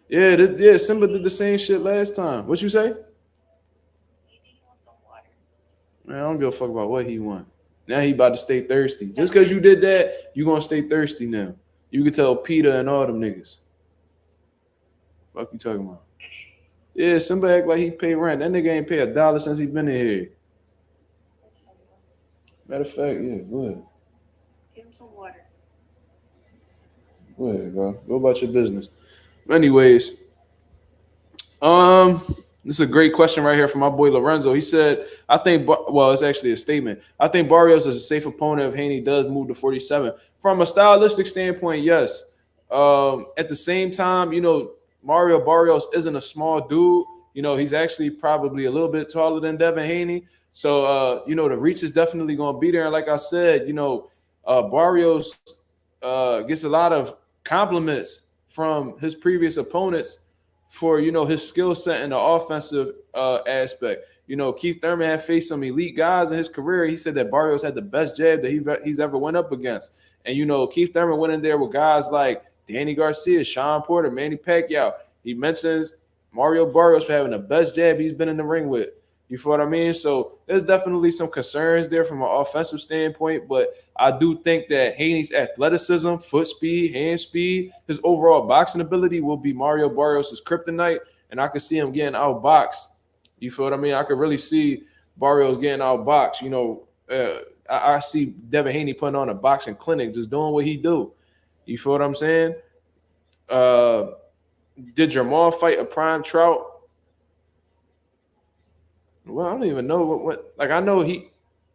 Yeah, Simba did the same shit last time. What you say? Man, I don't give a fuck about what he want. Now he about to stay thirsty. Just because you did that, you gonna stay thirsty now. You can tell Peter and all them niggas. Fuck you talking about? Yeah, Simba act like he pay rent. That nigga ain't pay $1 since he been in here. Matter of fact, yeah, go ahead. Give him some water. Go ahead, bro. Go about your business. Anyways, this is a great question right here from my boy Lorenzo. He said, I think, well, it's actually a statement. I think Barrios is a safe opponent if Haney does move to 47. From a stylistic standpoint, yes. At the same time, you know, Mario Barrios isn't a small dude. You know, he's actually probably a little bit taller than Devin Haney. So, you know, the reach is definitely going to be there. And like I said, you know, Barrios gets a lot of compliments from his previous opponents for, you know, his skill set in the offensive aspect. You know, Keith Thurman had faced some elite guys in his career. He said that Barrios had the best jab that he's ever went up against. And, you know, Keith Thurman went in there with guys like Danny Garcia, Sean Porter, Manny Pacquiao. He mentions Mario Barrios for having the best jab he's been in the ring with. You feel what I mean? So there's definitely some concerns there from an offensive standpoint, but I do think that Haney's athleticism, foot speed, hand speed, his overall boxing ability will be Mario Barrios' kryptonite, and I could see him getting outboxed. You feel what I mean? I could really see Barrios getting outboxed. You know, I see Devin Haney putting on a boxing clinic, just doing what he do. You feel what I'm saying? Did Jamal fight a prime Trout? Well, I don't even know what like I know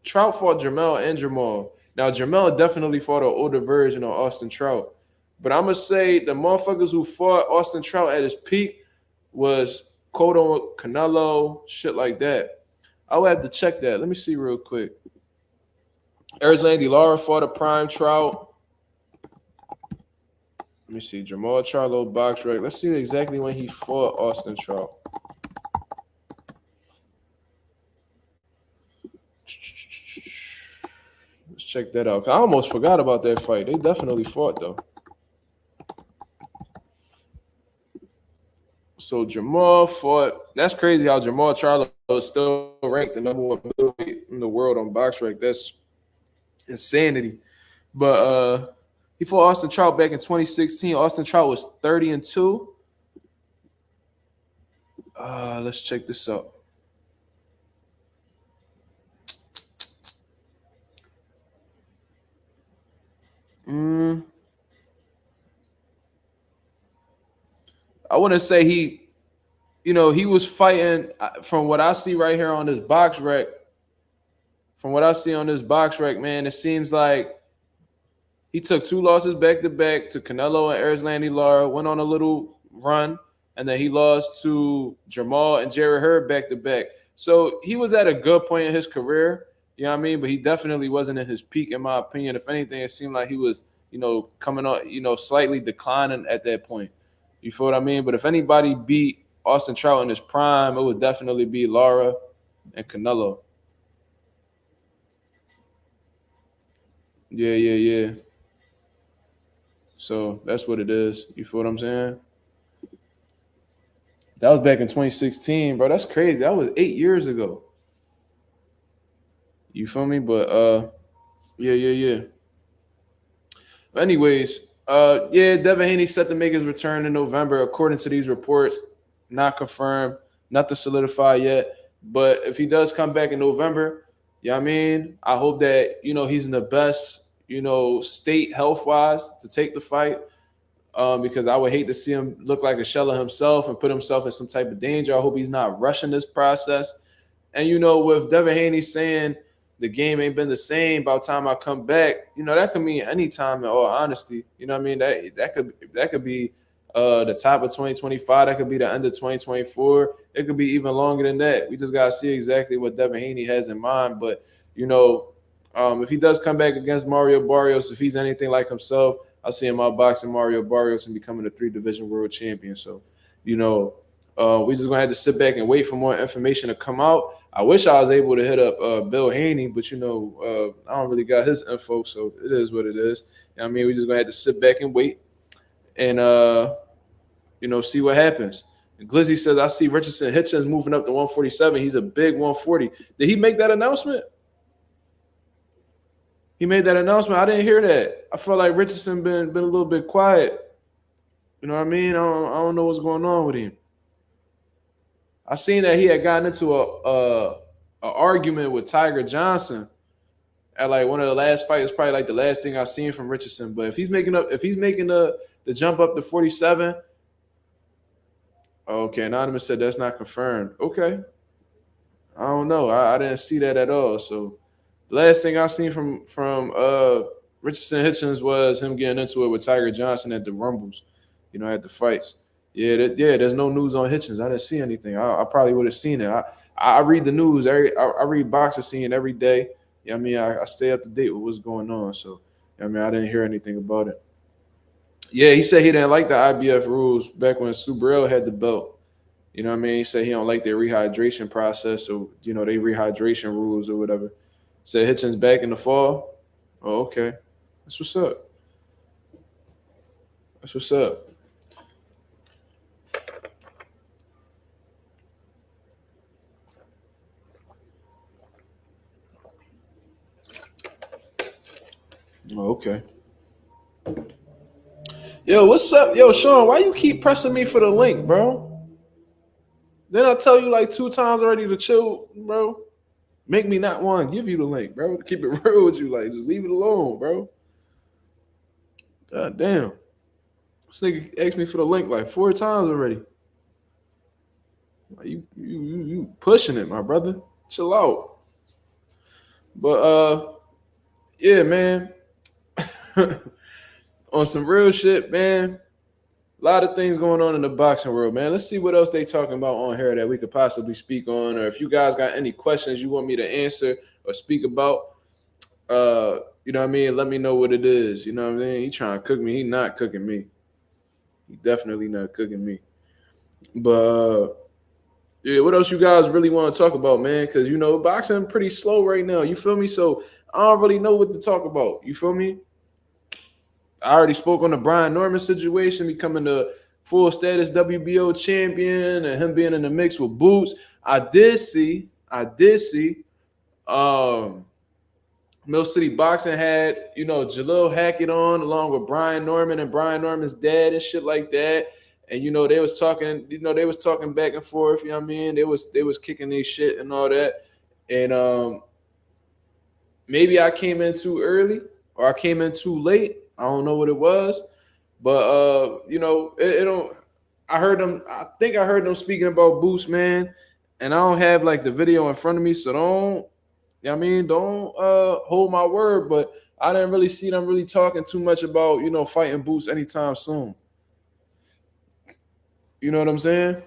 Trout fought Jamel and Jamal. Now Jamel definitely fought an older version of Austin Trout. But I'm gonna say the motherfuckers who fought Austin Trout at his peak was Cotto, Canelo, shit like that. I would have to check that. Let me see real quick. Erislandy Lara fought a prime Trout. Let me see. Jamal Charlo box rec. Let's see exactly when he fought Austin Trout. Let's check that out. I almost forgot about that fight. They definitely fought though. So Jamal fought. That's crazy how Jamal Charlo is still ranked the number one middleweight in the world on BoxRec. That's insanity. But he fought Austin Trout back in 2016. Austin Trout was 30-2. Let's check this out. I wouldn't say he was fighting from what I see right here on this box rec. From what I see on this box rec, man, it seems like he took 2 losses back-to-back to Canelo and Erislandy Lara, went on a little run, and then he lost to Jamal and Jerry Hurd back-to-back. So he was at a good point in his career, you know what I mean? But he definitely wasn't in his peak, in my opinion. If anything, it seemed like he was, coming on, slightly declining at that point. You feel what I mean? But if anybody beat Austin Trout in his prime, it would definitely be Lara and Canelo. Yeah. So that's what it is. You feel what I'm saying? That was back in 2016, bro. That's crazy. That was 8 years ago. You feel me? But yeah. But anyways, Devin Haney set to make his return in November, according to these reports. Not confirmed, nothing solidified yet. But if he does come back in November, you know what I mean? I hope that, he's in the best, state health-wise to take the fight. Because I would hate to see him look like a shell of himself and put himself in some type of danger. I hope he's not rushing this process. And, with Devin Haney saying the game ain't been the same by the time I come back, that could mean any time in all honesty. You know what I mean? That could be the top of 2025. That could be the end of 2024. It could be even longer than that. We just got to see exactly what Devin Haney has in mind. But, if he does come back against Mario Barrios, if he's anything like himself, I see him outboxing Mario Barrios and becoming a 3-division world champion. So, we just going to have to sit back and wait for more information to come out. I wish I was able to hit up Bill Haney, but I don't really got his info, so it is what it is. You know what I mean, we just gonna have to sit back and wait and see what happens. And Glizzy says, I see Richardson Hitchens moving up to 147. He's a big 140. Did he make that announcement? He made that announcement. I didn't hear that. I felt like Richardson been a little bit quiet. You know what I mean? I don't know what's going on with him. I seen that he had gotten into a argument with Tiger Johnson at like one of the last fights. Probably like the last thing I seen from Richardson. But if he's making the jump up to 47, okay. Anonymous said that's not confirmed. Okay, I don't know. I didn't see that at all. So the last thing I seen from Richardson Hitchens was him getting into it with Tiger Johnson at the Rumbles. At the fights. Yeah, there's no news on Hitchens. I didn't see anything. I probably would have seen it. I read the news. I read boxing scene every day. Yeah, I mean, I stay up to date with what's going on. So, I didn't hear anything about it. Yeah, he said he didn't like the IBF rules back when Subriel had the belt. You know what I mean? He said he don't like their rehydration process or, they rehydration rules or whatever. Said Hitchens back in the fall. Oh, okay. That's what's up. That's what's up. Oh, okay. Yo, what's up? Yo, Sean, why you keep pressing me for the link, bro? Then I tell you like 2 times already to chill, bro. Make me not want to give you the link, bro. Keep it real with you. Like, just leave it alone, bro. God damn. This nigga asked me for the link like 4 times already. Like, you pushing it, my brother. Chill out. But yeah, man. On some real shit, man. A lot of things going on in the boxing world, man. Let's see what else they talking about on here that we could possibly speak on. Or if you guys got any questions you want me to answer or speak about, you know what I mean? Let me know what it is. You know what I mean? He trying to cook me. He not cooking me. He definitely not cooking me. But yeah, what else you guys really want to talk about, man? Because, boxing pretty slow right now. You feel me? So I don't really know what to talk about. You feel me? I already spoke on the Brian Norman situation, becoming the full status WBO champion and him being in the mix with Boots. I did see Mill City Boxing had, Jalil Hackett on along with Brian Norman and Brian Norman's dad and shit like that. And, they was talking back and forth, you know what I mean? They was kicking their shit and all that. And maybe I came in too early or I came in too late. I don't know what it was, but it don't. I think I heard them speaking about Boost, man, and I don't have like the video in front of me, so don't hold my word. But I didn't really see them really talking too much about fighting Boost anytime soon. You know what I'm saying?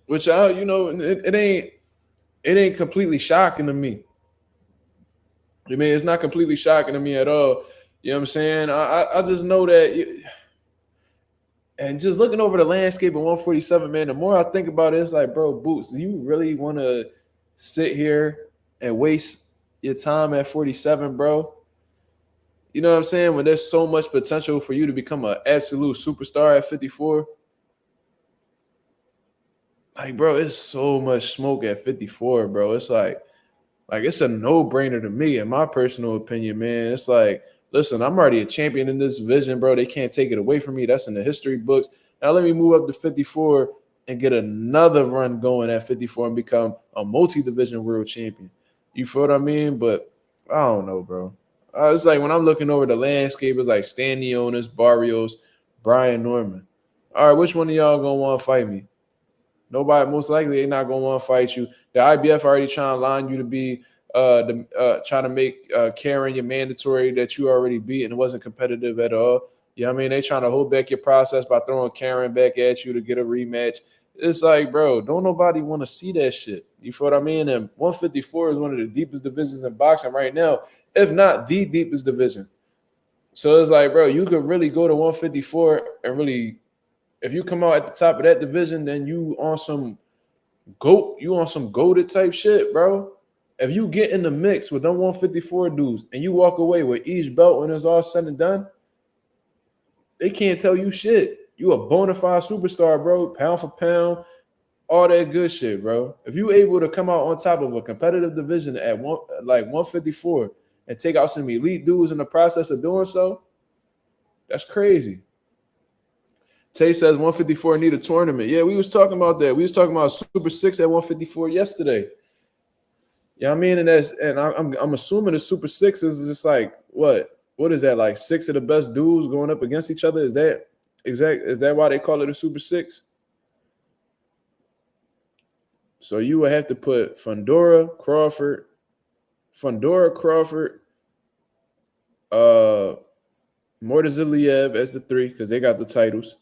Which it ain't completely shocking to me. I mean, it's not completely shocking to me at all. You know what I'm saying? I just know that, and just looking over the landscape of 147, man, the more I think about it, it's like, bro, Boots, do you really want to sit here and waste your time at 47, bro? You know what I'm saying? When there's so much potential for you to become an absolute superstar at 54. Like, bro, it's so much smoke at 54, bro. It's like it's a no-brainer to me, in my personal opinion, man. It's like, listen, I'm already a champion in this division, bro. They can't take it away from me. That's in the history books. Now let me move up to 54 and get another run going at 54 and become a multi-division world champion. You feel what I mean? But I don't know, bro. It's like when I'm looking over the landscape, it's like Stanley Onis, Barrios, Brian Norman. All right, which one of y'all gonna want to fight me? Nobody, most likely, they're not gonna want to fight you. The IBF already trying to line you to be trying to make Karen your mandatory that you already beat and it wasn't competitive at all. You know what I mean? They trying to hold back your process by throwing Karen back at you to get a rematch. It's like, bro, don't nobody want to see that shit. You feel what I mean? And 154 is one of the deepest divisions in boxing right now, if not the deepest division. So it's like, bro, you could really go to 154 and really, if you come out at the top of that division, then you on some GOAT, you on some goated type shit, bro. If you get in the mix with them 154 dudes and you walk away with each belt when it's all said and done, they can't tell you shit. You a bona fide superstar, bro. Pound for pound, all that good shit, bro. If you able to come out on top of a competitive division at 154 and take out some elite dudes in the process of doing so, that's crazy. Tay says 154 need a tournament. Yeah, we was talking about that. We was talking about Super 6 at 154 yesterday. Yeah, I mean, and I'm assuming the Super 6 is just like what is that, like 6 of the best dudes going up against each other? Is that why they call it a Super 6? So you would have to put Fundora, Crawford, Mordaziliev as the 3 because they got the titles.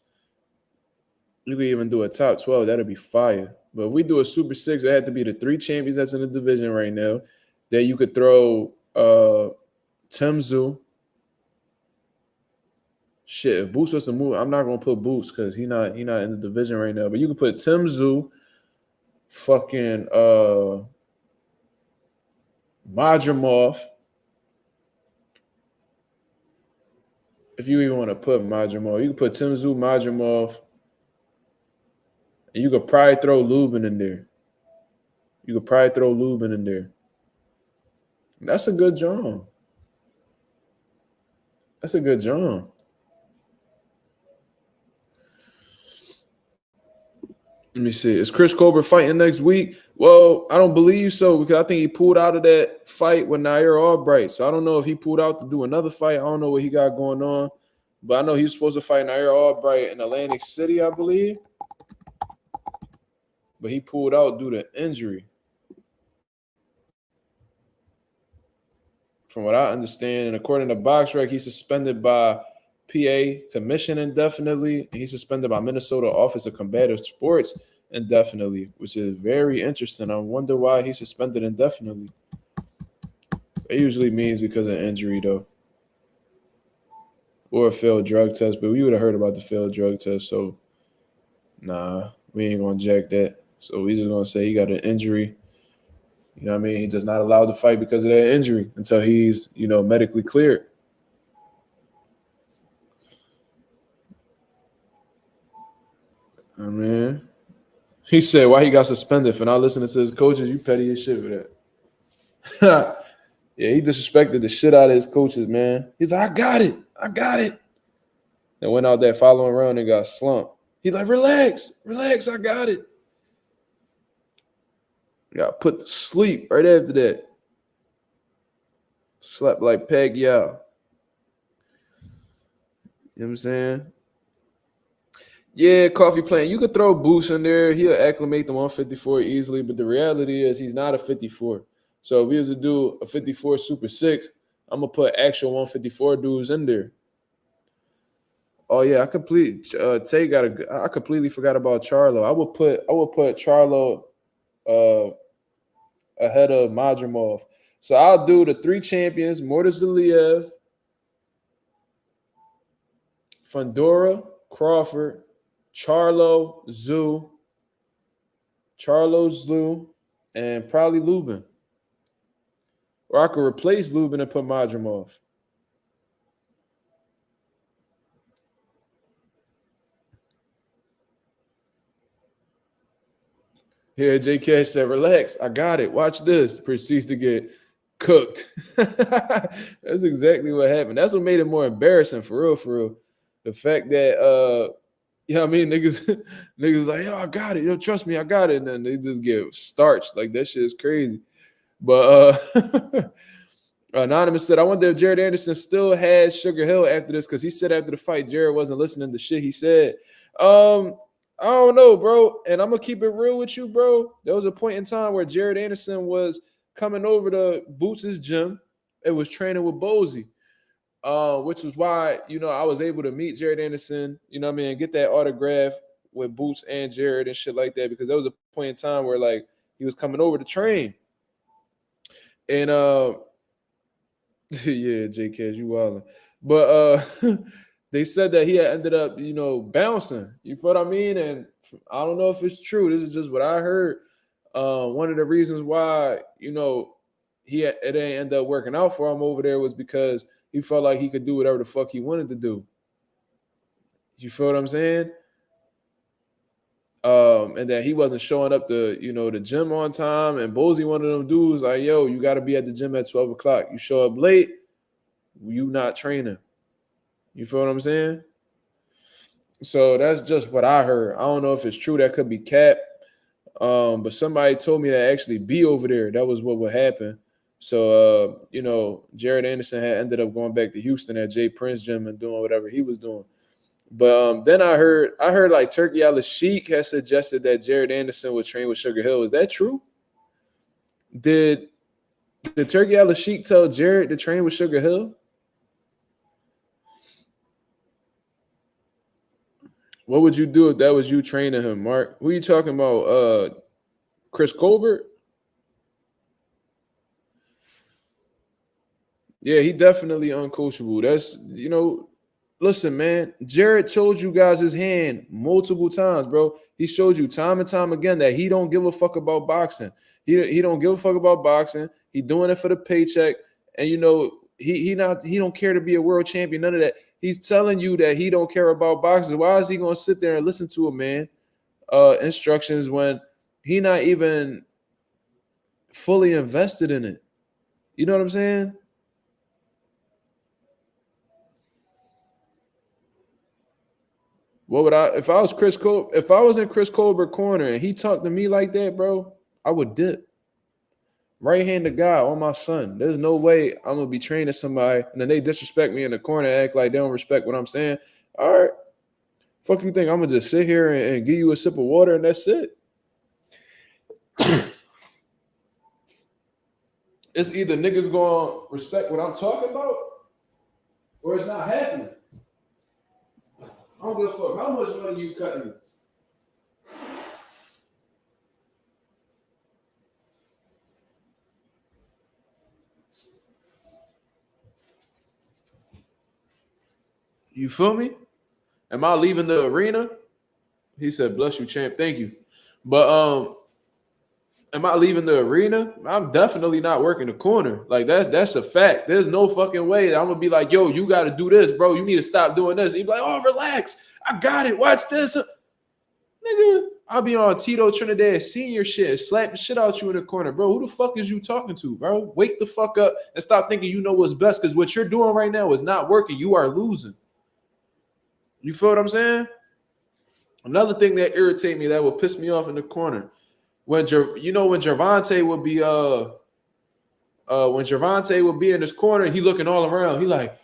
You could even do a top 12. That'd be fire. But if we do a Super 6, it had to be the 3 champions that's in the division right now. Then you could throw Tim Tszyu. Shit, if Boots was to move, I'm not gonna put Boots because he not in the division right now. But you could put Tim Tszyu, fucking Madrimov. If you even want to put Madrimov, you could put Tim Tszyu, Madrimov. And you could probably throw Lubin in there. That's a good job. Let me see. Is Chris Colbert fighting next week? Well, I don't believe so because I think he pulled out of that fight with Nair Albright. So I don't know if he pulled out to do another fight. I don't know what he got going on. But I know he was supposed to fight Nair Albright in Atlantic City, I believe. But he pulled out due to injury. From what I understand, and according to BoxRec, he's suspended by PA Commission indefinitely, and he's suspended by Minnesota Office of Combative Sports indefinitely, which is very interesting. I wonder why he's suspended indefinitely. It usually means because of injury, though, or a failed drug test, but we would have heard about the failed drug test, so nah, we ain't going to jack that. So we just going to say he got an injury. You know what I mean? He's just not allowed to fight because of that injury until he's, medically cleared. I mean, he said why he got suspended for not listening to his coaches. You petty as shit for that. Yeah, he disrespected the shit out of his coaches, man. He's like, I got it. And went out there following around and got slumped. He's like, relax, I got it. Got put to sleep right after that. Slept like Peg Yao. You know what I'm saying? Yeah, Coffee Plant. You could throw Boots in there. He'll acclimate the 154 easily, but the reality is he's not a 54. So if he was to do a 54 Super 6, I'm going to put actual 154 dudes in there. Oh, yeah, I completely forgot about Charlo. I would put Charlo ahead of Madrimov. So I'll do the 3 champions: Mordaziliev, Fundora, Crawford, Charlo, Zhu, and probably Lubin. Or I could replace Lubin and put Madrimov. Here, JK said, relax, I got it. Watch this. Proceeds to get cooked. That's exactly what happened. That's what made it more embarrassing, for real. The fact that, niggas like, yo, I got it. Yo, trust me, I got it. And then they just get starched. Like, that shit is crazy. But Anonymous said, I wonder if Jared Anderson still has Sugar Hill after this, because he said after the fight, Jared wasn't listening to shit he said. I don't know, bro. And I'm going to keep it real with you, bro. There was a point in time where Jared Anderson was coming over to Boots' gym. It was training with Bozy, which was why, I was able to meet Jared Anderson, and get that autograph with Boots and Jared and shit like that, because there was a point in time where, like, he was coming over to train. And, yeah, JK, you wildin'. But, they said that he had ended up, bouncing. You feel what I mean? And I don't know if it's true. This is just what I heard. One of the reasons why, it didn't end up working out for him over there was because he felt like he could do whatever the fuck he wanted to do. You feel what I'm saying? And that he wasn't showing up to, the gym on time. And Bozy, one of them dudes, like, yo, you got to be at the gym at 12 o'clock. You show up late, you not training. You feel what I'm saying? So that's just what I heard. I don't know if it's true. That could be cap. But somebody told me that actually be over there. That was what would happen. So, Jared Anderson had ended up going back to Houston at Jay Prince gym and doing whatever he was doing. But then I heard like Turkey Al-Sheikh has suggested that Jared Anderson would train with Sugar Hill. Is that true? Did Turkey Al-Sheikh tell Jared to train with Sugar Hill? What would you do if that was you training him, Mark? Who are you talking about? Chris Colbert? Yeah, he definitely uncoachable. That's, listen, man, Jared showed you guys his hand multiple times, bro. He showed you time and time again that he don't give a fuck about boxing. He don't give a fuck about boxing. He doing it for the paycheck. And, he don't care to be a world champion, none of that. He's telling you that he don't care about boxing. Why is he going to sit there and listen to a man instructions when he not even fully invested in it? You know what I'm saying? What would I if I was in Chris Colbert corner and he talked to me like that, bro, I would dip. Right-handed guy on my son. There's no way I'm gonna be training somebody and then they disrespect me in the corner, act like they don't respect what I'm saying. All right. Fuck you think I'm gonna just sit here and give you a sip of water and that's it? It's either niggas gonna respect what I'm talking about or it's not happening. I don't give a fuck how much money you cutting me. You feel me? Am I leaving the arena? He said, bless you, champ. Thank you. But am I leaving the arena? I'm definitely not working the corner. Like that's a fact. There's no fucking way I'm gonna be like, yo, you gotta do this, bro. You need to stop doing this. He'd be like, oh, relax. I got it. Watch this. Nigga, I'll be on Tito Trinidad senior shit and slap the shit out you in the corner, bro. Who the fuck is you talking to, bro? Wake the fuck up and stop thinking you know what's best, because what you're doing right now is not working. You are losing. You feel what I'm saying? Another thing that irritates me, that will piss me off in the corner, when Gervonta would be in this corner, he looking all around. He like,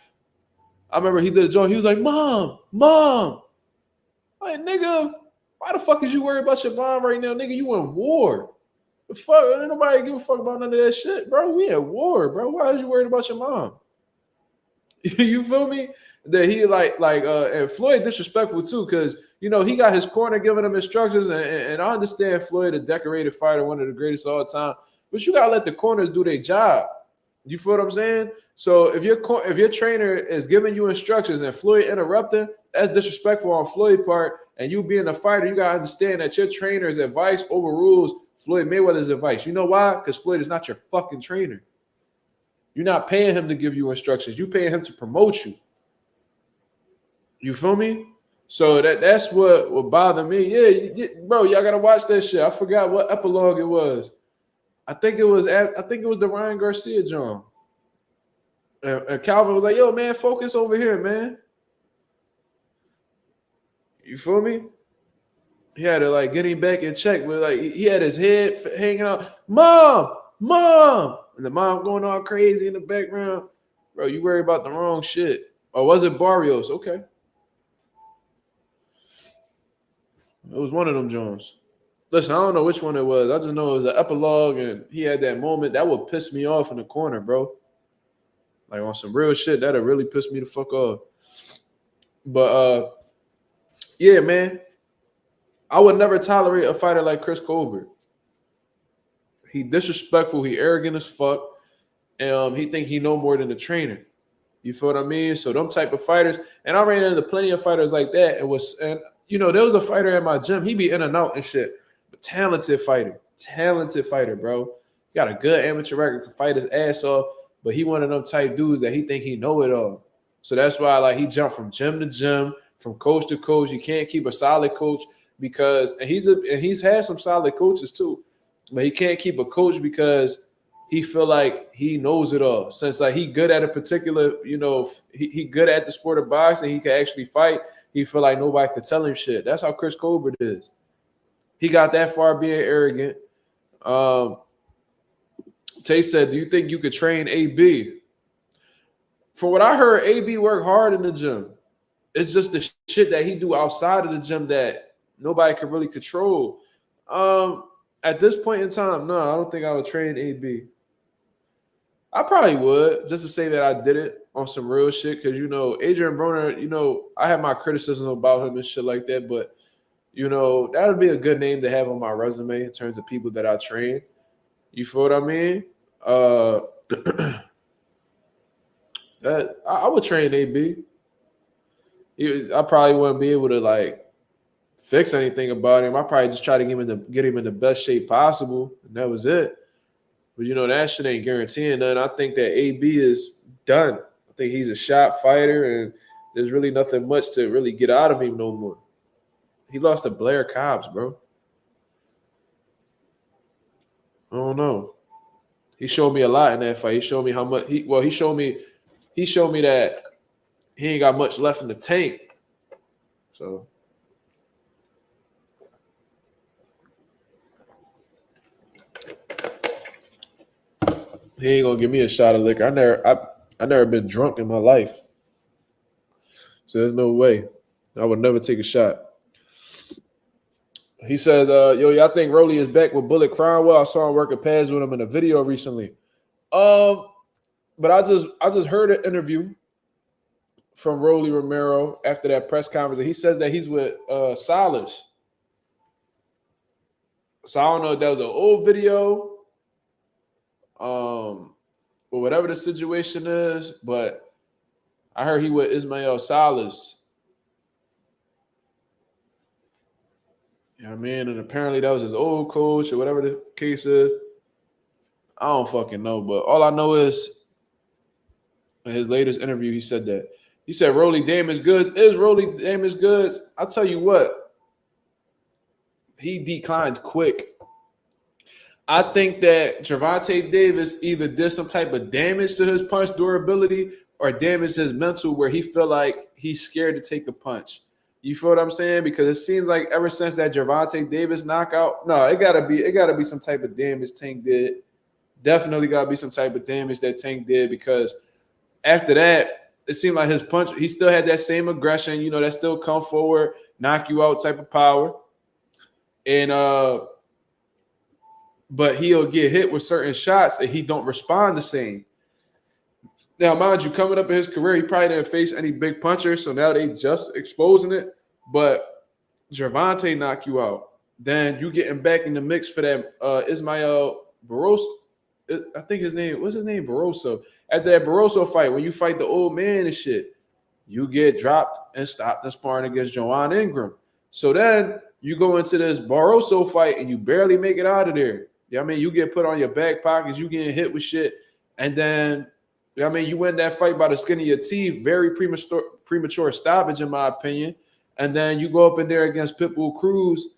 I remember he did a joke. He was like, Mom. Like, nigga, why the fuck is you worried about your mom right now? Nigga, you in war. The fuck? Ain't nobody give a fuck about none of that shit, bro. We at war, bro. Why is you worried about your mom? You feel me? That he and Floyd disrespectful too, because he got his corner giving him instructions, and I understand Floyd, a decorated fighter, one of the greatest of all time, but you gotta let the corners do their job. You feel what I'm saying? So if your trainer is giving you instructions and Floyd interrupting, that's disrespectful on Floyd's part. And you being a fighter, you gotta understand that your trainer's advice overrules Floyd Mayweather's advice. You know why? Because Floyd is not your fucking trainer. You're not paying him to give you instructions. You're paying him to promote you. You feel me? So that's what would bother me. Yeah, bro, y'all gotta watch that shit. I forgot what epilogue it was. I think it was the Ryan Garcia John. And Calvin was like, yo, man, focus over here, man. You feel me? He had to get him back in check, but he had his head hanging out. Mom, and the mom going all crazy in the background. Bro, you worry about the wrong shit. Or was it Barrios? Okay. It was one of them Jones. Listen, I don't know which one it was. I just know it was an epilogue, and he had that moment that would piss me off in the corner, bro. Like on some real shit, that'll really piss me the fuck off. But yeah, man, I would never tolerate a fighter like Chris Colbert. He disrespectful, he arrogant as fuck, and he think he know more than the trainer. You feel what I mean? So them type of fighters, and I ran into plenty of fighters like that. There was a fighter at my gym. He be in and out and shit. But talented fighter. talented fighter, bro. He got a good amateur record, can fight his ass off, but he one of them type dudes that he think he know it all. So that's why like he jumped from gym to gym, from coach to coach. You can't keep a solid coach because and he's had some solid coaches too, but he can't keep a coach because he feel like he knows it all. Since like he good at a particular, he good at the sport of boxing, he can actually fight. He feel like nobody could tell him shit. That's how Chris Colbert is. He got that far being arrogant. Tay said, do you think you could train AB? From what I heard, AB work hard in the gym. It's just the shit that he do outside of the gym that nobody can really control. At this point in time, no, I don't think I would train AB. I probably would, just to say that I did it on some real shit. Because, Adrian Broner, I have my criticism about him and shit like that. But, that would be a good name to have on my resume in terms of people that I train. You feel what I mean? I would train AB. I probably wouldn't be able to, like, fix anything about him. I probably just try to get him in the best shape possible. And that was it. But, that shit ain't guaranteeing nothing. I think that AB is done. I think he's a shot fighter, and there's really nothing much to really get out of him no more. He lost to Blair Cobbs, bro. I don't know. He showed me a lot in that fight. He showed me how much he showed me that he ain't got much left in the tank. So he ain't gonna give me a shot of liquor. I never been drunk in my life. So there's no way. I would never take a shot. He says, y'all think Rolly is back with Bullet Cromwell? I saw him working pads with him in a video recently. But I just heard an interview from Rolly Romero after that press conference. He says that he's with Silas. So I don't know if that was an old video, or whatever the situation is, but I heard he with Ismael Salas. You know what I mean? And apparently that was his old coach or whatever the case is. I don't fucking know, but all I know is in his latest interview, he said that. He said Rolly damaged goods. Is Rolly damaged goods? I'll tell you what. He declined quick. I think that Gervonta Davis either did some type of damage to his punch durability or damaged his mental where he felt like he's scared to take a punch. You feel what I'm saying? Because it seems like ever since that Gervonta Davis knockout, no, it gotta be some type of damage Tank did. Definitely gotta be some type of damage that Tank did, because after that, it seemed like his punch, he still had that same aggression, that still come forward, knock you out type of power. And but he'll get hit with certain shots that he don't respond the same. Now, mind you, coming up in his career, he probably didn't face any big punchers, so now they just exposing it. But Gervonta knock you out. Then you getting back in the mix for that Ismael Barroso. I think what's his name? Barroso. At that Barroso fight, when you fight the old man and shit, you get dropped and stopped in sparring against Joanne Ingram. So then you go into this Barroso fight and you barely make it out of there. I mean, you get put on your back pockets, you getting hit with shit, and then you win that fight by the skin of your teeth, very premature stoppage, in my opinion. And then you go up in there against Pitbull Cruz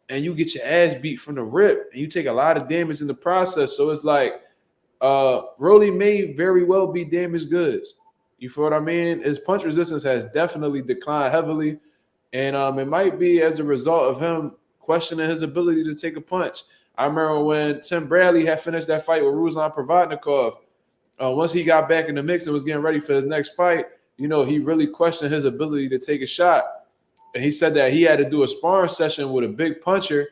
and you get your ass beat from the rip and you take a lot of damage in the process. So it's like Rolly may very well be damaged goods. You feel what I mean? His punch resistance has definitely declined heavily. And it might be as a result of him questioning his ability to take a punch. I remember when Tim Bradley had finished that fight with Ruslan Provodnikov. Once he got back in the mix and was getting ready for his next fight, he really questioned his ability to take a shot. And he said that he had to do a sparring session with a big puncher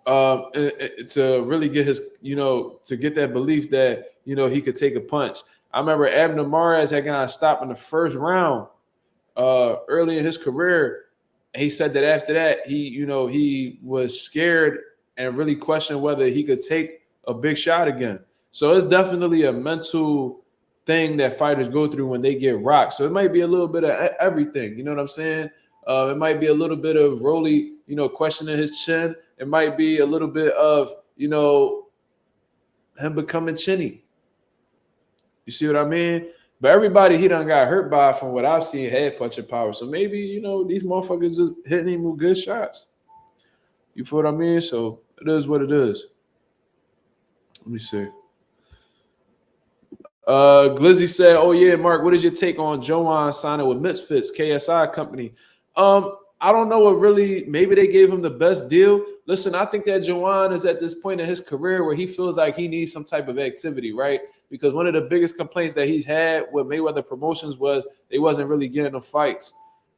to really get his, to get that belief that, he could take a punch. I remember Abner Mares had gotten stopped in the first round early in his career. And he said that after that, he was scared and really questioned whether he could take a big shot again. So it's definitely a mental thing that fighters go through when they get rocked. So it might be a little bit of everything. You know what I'm saying? It might be a little bit of Rolly, questioning his chin. It might be a little bit of, him becoming chinny. You see what I mean? But everybody he done got hurt by, from what I've seen, had punching power. So maybe, these motherfuckers just hitting him with good shots. You feel what I mean? So it is what it is. Let me see. Glizzy said, "Oh yeah, Mark, what is your take on Joanne signing with Misfits, KSI company?" I don't know what really. Maybe they gave him the best deal. Listen, I think that Joanne is at this point in his career where he feels like he needs some type of activity, right? Because one of the biggest complaints that he's had with Mayweather Promotions was they wasn't really getting him fights.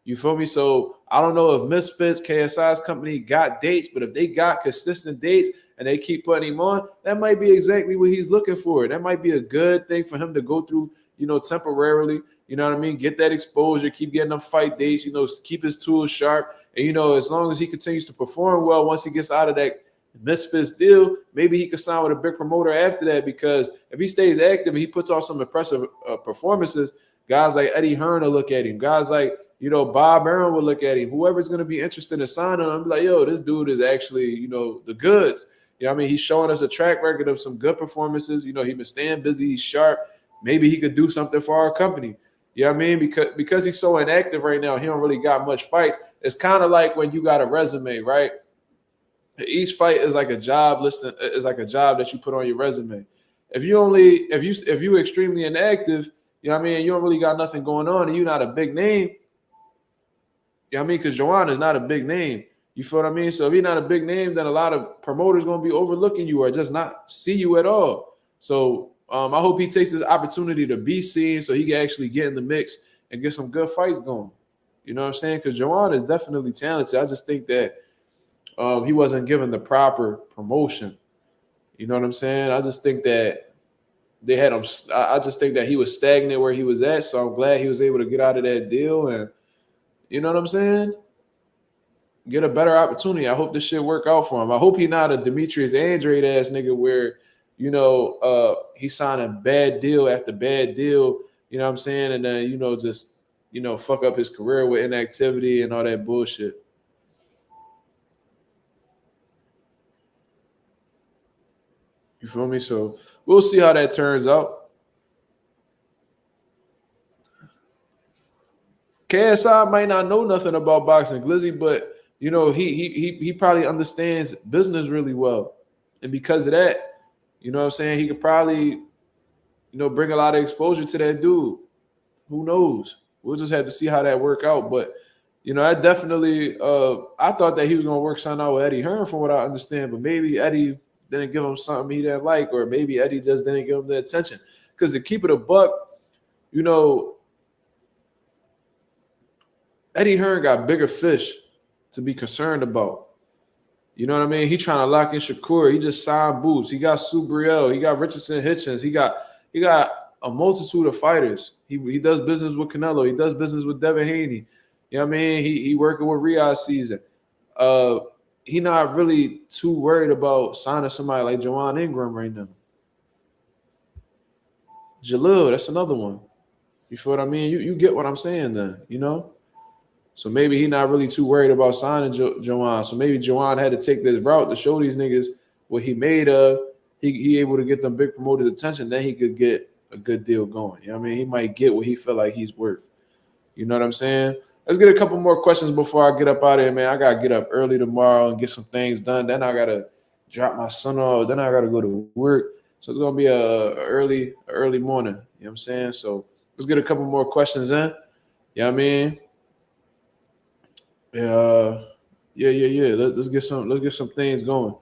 You feel me? So I don't know if Misfits, KSI's company, got dates, but if they got consistent dates and they keep putting him on, that might be exactly what he's looking for. That might be a good thing for him to go through, temporarily. You know what I mean? Get that exposure, keep getting them fight dates, keep his tools sharp. And, as long as he continues to perform well, once he gets out of that Misfits deal, maybe he could sign with a big promoter after that, because if he stays active and he puts off some impressive performances, guys like Eddie Hearn will look at him. Guys like, Bob Arum will look at him. Whoever's going to be interested in signing him, be like, yo, this dude is actually, the goods. You know what I mean? He's showing us a track record of some good performances. He's been staying busy. He's sharp. Maybe he could do something for our company. You know what I mean? Because he's so inactive right now, he don't really got much fights. It's kind of like when you got a resume, right? Each fight is like a job listen. Is like a job that you put on your resume. If you extremely inactive, you know what I mean, you don't really got nothing going on, and you're not a big name. You know what I mean? Because Joanne is not a big name. You feel what I mean? So if you're not a big name, then a lot of promoters going to be overlooking you or just not see you at all. So I hope he takes this opportunity to be seen so he can actually get in the mix and get some good fights going. You know what I'm saying? Because Joanne is definitely talented. I just think that he wasn't given the proper promotion. You know what I'm saying? I just think that they had him. I just think that he was stagnant where he was at. So I'm glad he was able to get out of that deal and, you know what I'm saying, get a better opportunity. I hope this shit work out for him. I hope he not a Demetrius Andrade ass nigga where, he's signing bad deal after bad deal, you know what I'm saying? And then, just, fuck up his career with inactivity and all that bullshit. You feel me? So we'll see how that turns out. KSI might not know nothing about boxing, Glizzy, but he probably understands business really well. And because of that, you know what I'm saying, he could probably, bring a lot of exposure to that dude. Who knows? We'll just have to see how that work out. But, I definitely I thought that he was gonna work something out with Eddie Hearn from what I understand, but maybe Eddie didn't give him something he didn't like, or maybe Eddie just didn't give him the attention. Because to keep it a buck, Eddie Hearn got bigger fish to be concerned about. You know what I mean? He trying to lock in Shakur. He just signed Boots. He got Subriel. He got Richardson Hitchens. He got a multitude of fighters. He does business with Canelo. He does business with Devin Haney. You know what I mean? He working with Riyadh season. He not really too worried about signing somebody like Joanne Ingram right now. Jalil, that's another one. You feel what I mean? You get what I'm saying then, So maybe he not really too worried about signing Joanne. So maybe Joanne had to take this route to show these niggas what he made of. He able to get them big promoters' attention. Then he could get a good deal going. You know what I mean? He might get what he feel like he's worth. You know what I'm saying? Let's get a couple more questions before I get up out of here, man. I got to get up early tomorrow and get some things done. Then I got to drop my son off. Then I got to go to work. So it's going to be a early morning. You know what I'm saying? So let's get a couple more questions in. You know what I mean? Yeah. Let's get some things going.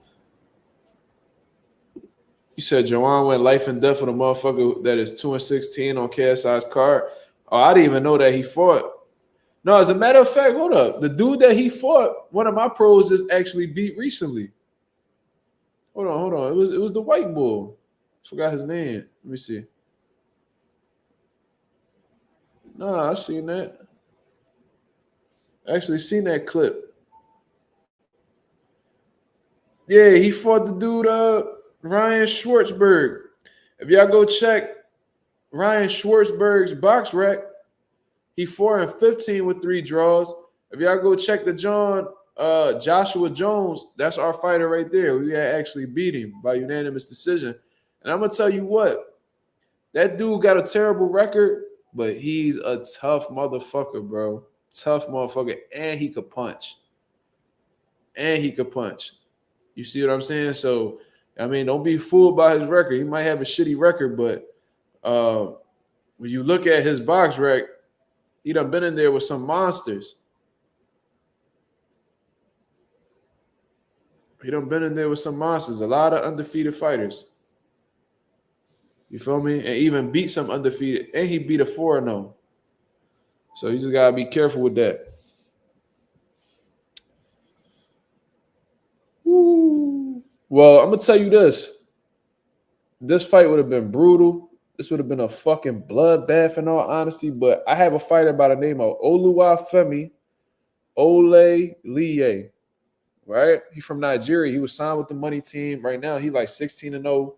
You said Joanne went life and death with a motherfucker that is 2-16 on KSI's card. Oh, I didn't even know that he fought. No, as a matter of fact, hold up. The dude that he fought, one of my pros just actually beat recently. Hold on. It was the white bull. Forgot his name. Let me see. No, I seen that. Actually seen that clip. Yeah, he fought the dude Ryan Schwartzberg. If y'all go check Ryan Schwartzberg's box rack, he 4-15 with 3 draws. If y'all go check the John Joshua Jones, that's our fighter right there. We actually beat him by unanimous decision. And I'm gonna tell you what, that dude got a terrible record, but he's a tough motherfucker, bro. Tough motherfucker, and he could punch. And he could punch. You see what I'm saying? So, I mean, don't be fooled by his record. He might have a shitty record, but when you look at his box rec, he done been in there with some monsters. He done been in there with some monsters. A lot of undefeated fighters. You feel me? And even beat some undefeated. And he beat a 4-0. So you just gotta be careful with that. Woo. Well, I'm gonna tell you this. This fight would have been brutal. This would have been a fucking bloodbath in all honesty. But I have a fighter by the name of Oluwafemi Oleleye. Right? He's from Nigeria. He was signed with the money team. Right now, he like 16-0.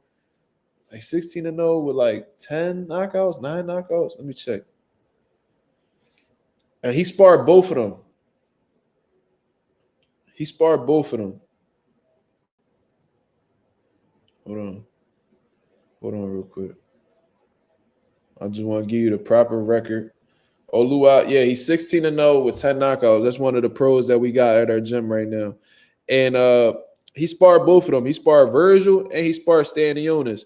Like 16-0 with like 10 knockouts, 9 knockouts. Let me check. And he sparred both of them. He sparred both of them. Hold on. Hold on real quick. I just want to give you the proper record. Olua, yeah, he's 16-0 with 10 knockouts. That's one of the pros that we got at our gym right now. And he sparred both of them. He sparred Virgil and he sparred Stanionis.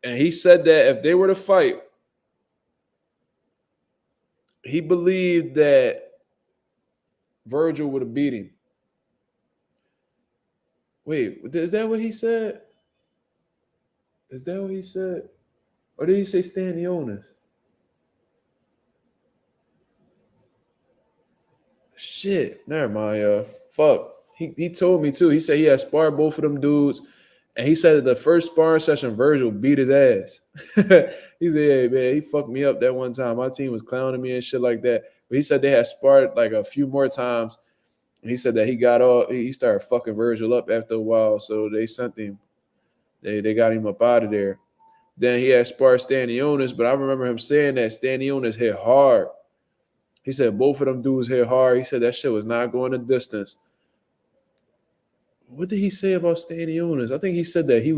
And he said that if they were to fight, he believed that Virgil would have beat him. Wait, is that what he said? Is that what he said? Or did he say Stanionis? Shit, never mind, y'all. Fuck. He told me too. He said he had sparred both of them dudes. And he said that the first sparring session, Virgil beat his ass. He said, hey, man, he fucked me up that one time. My team was clowning me and shit like that. But he said they had sparred like a few more times. And he said that he started fucking Virgil up after a while. So they sent him. They got him up out of there. Then he had sparred Stanionis, but I remember him saying that Stanionis hit hard. He said both of them dudes hit hard. He said that shit was not going the distance. What did he say about Stanionis? I think he said that he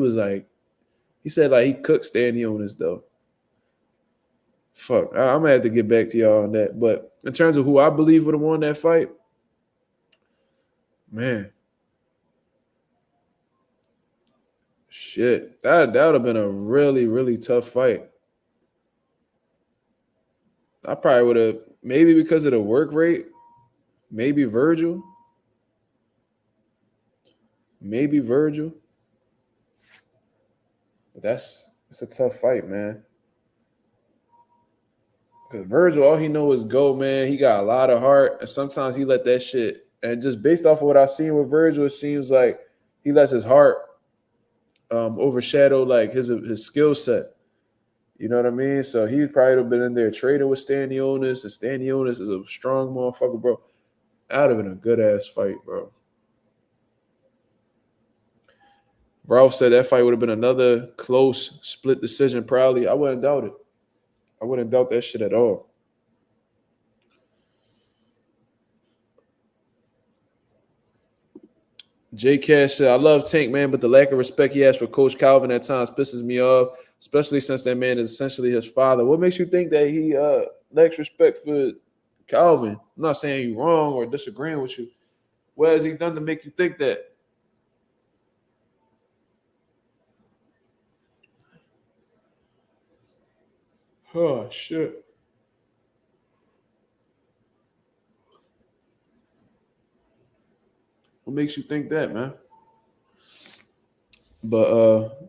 cooked Stanionis though. Fuck, I'm gonna have to get back to y'all on that. But in terms of who I believe would have won that fight, man, shit, that would have been a really, really tough fight. I probably would have, maybe because of the work rate, maybe Virgil. Maybe Virgil. But it's a tough fight, man. Because Virgil, all he knows is go, man. He got a lot of heart. And sometimes he let that shit. And just based off of what I've seen with Virgil, it seems like he lets his heart overshadow like his skill set. You know what I mean? So he probably would have been in there trading with Stanionis. And Stanionis is a strong motherfucker, bro. That would have been a good-ass fight, bro. Ralph said that fight would have been another close split decision, probably. I wouldn't doubt it. I wouldn't doubt that shit at all. J Cash said, I love Tank, man, but the lack of respect he has for Coach Calvin at times pisses me off, especially since that man is essentially his father. What makes you think that he lacks respect for Calvin? I'm not saying you're wrong or disagreeing with you. What has he done to make you think that? Oh, shit. What makes you think that, man? But all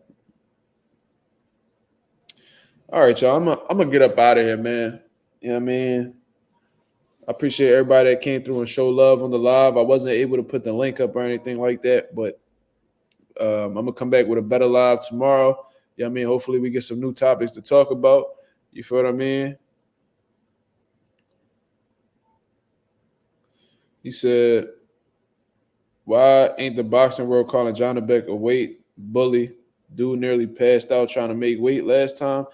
right, y'all. I'm gonna get up out of here, man. You know what I mean? I appreciate everybody that came through and showed love on the live. I wasn't able to put the link up or anything like that, but I'm gonna come back with a better live tomorrow. You know what I mean? Hopefully we get some new topics to talk about. You feel what I mean? He said, why ain't the boxing world calling John Beck a weight bully? Dude nearly passed out trying to make weight last time.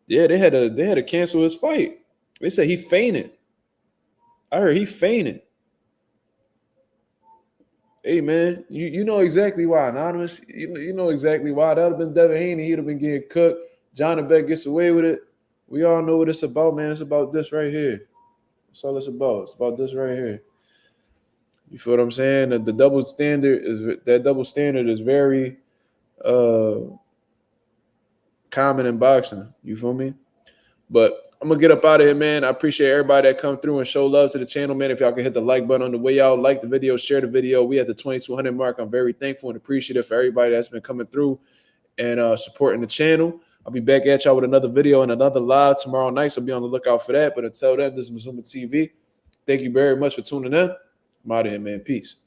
Yeah, they had to cancel his fight. They said he fainted. I heard he fainted. Hey man, you know exactly why, Anonymous. You know exactly why. That would have been Devin Haney. He'd have been getting cooked. John Beck gets away with it. We all know what it's about, man. It's about this right here. That's all it's about. It's about this right here. You feel what I'm saying? The double standard is very uh common in boxing. You feel me? But I'm gonna get up out of here, man. I appreciate everybody that come through and show love to the channel, man. If y'all can hit the like button on the way out, like the video, share the video. We at the 2,200 mark. I'm very thankful and appreciative for everybody that's been coming through and supporting the channel. I'll be back at y'all with another video and another live tomorrow night, so be on the lookout for that. But until then, this is Mazuma TV. Thank you very much for tuning in. I'm out of here, man. Peace.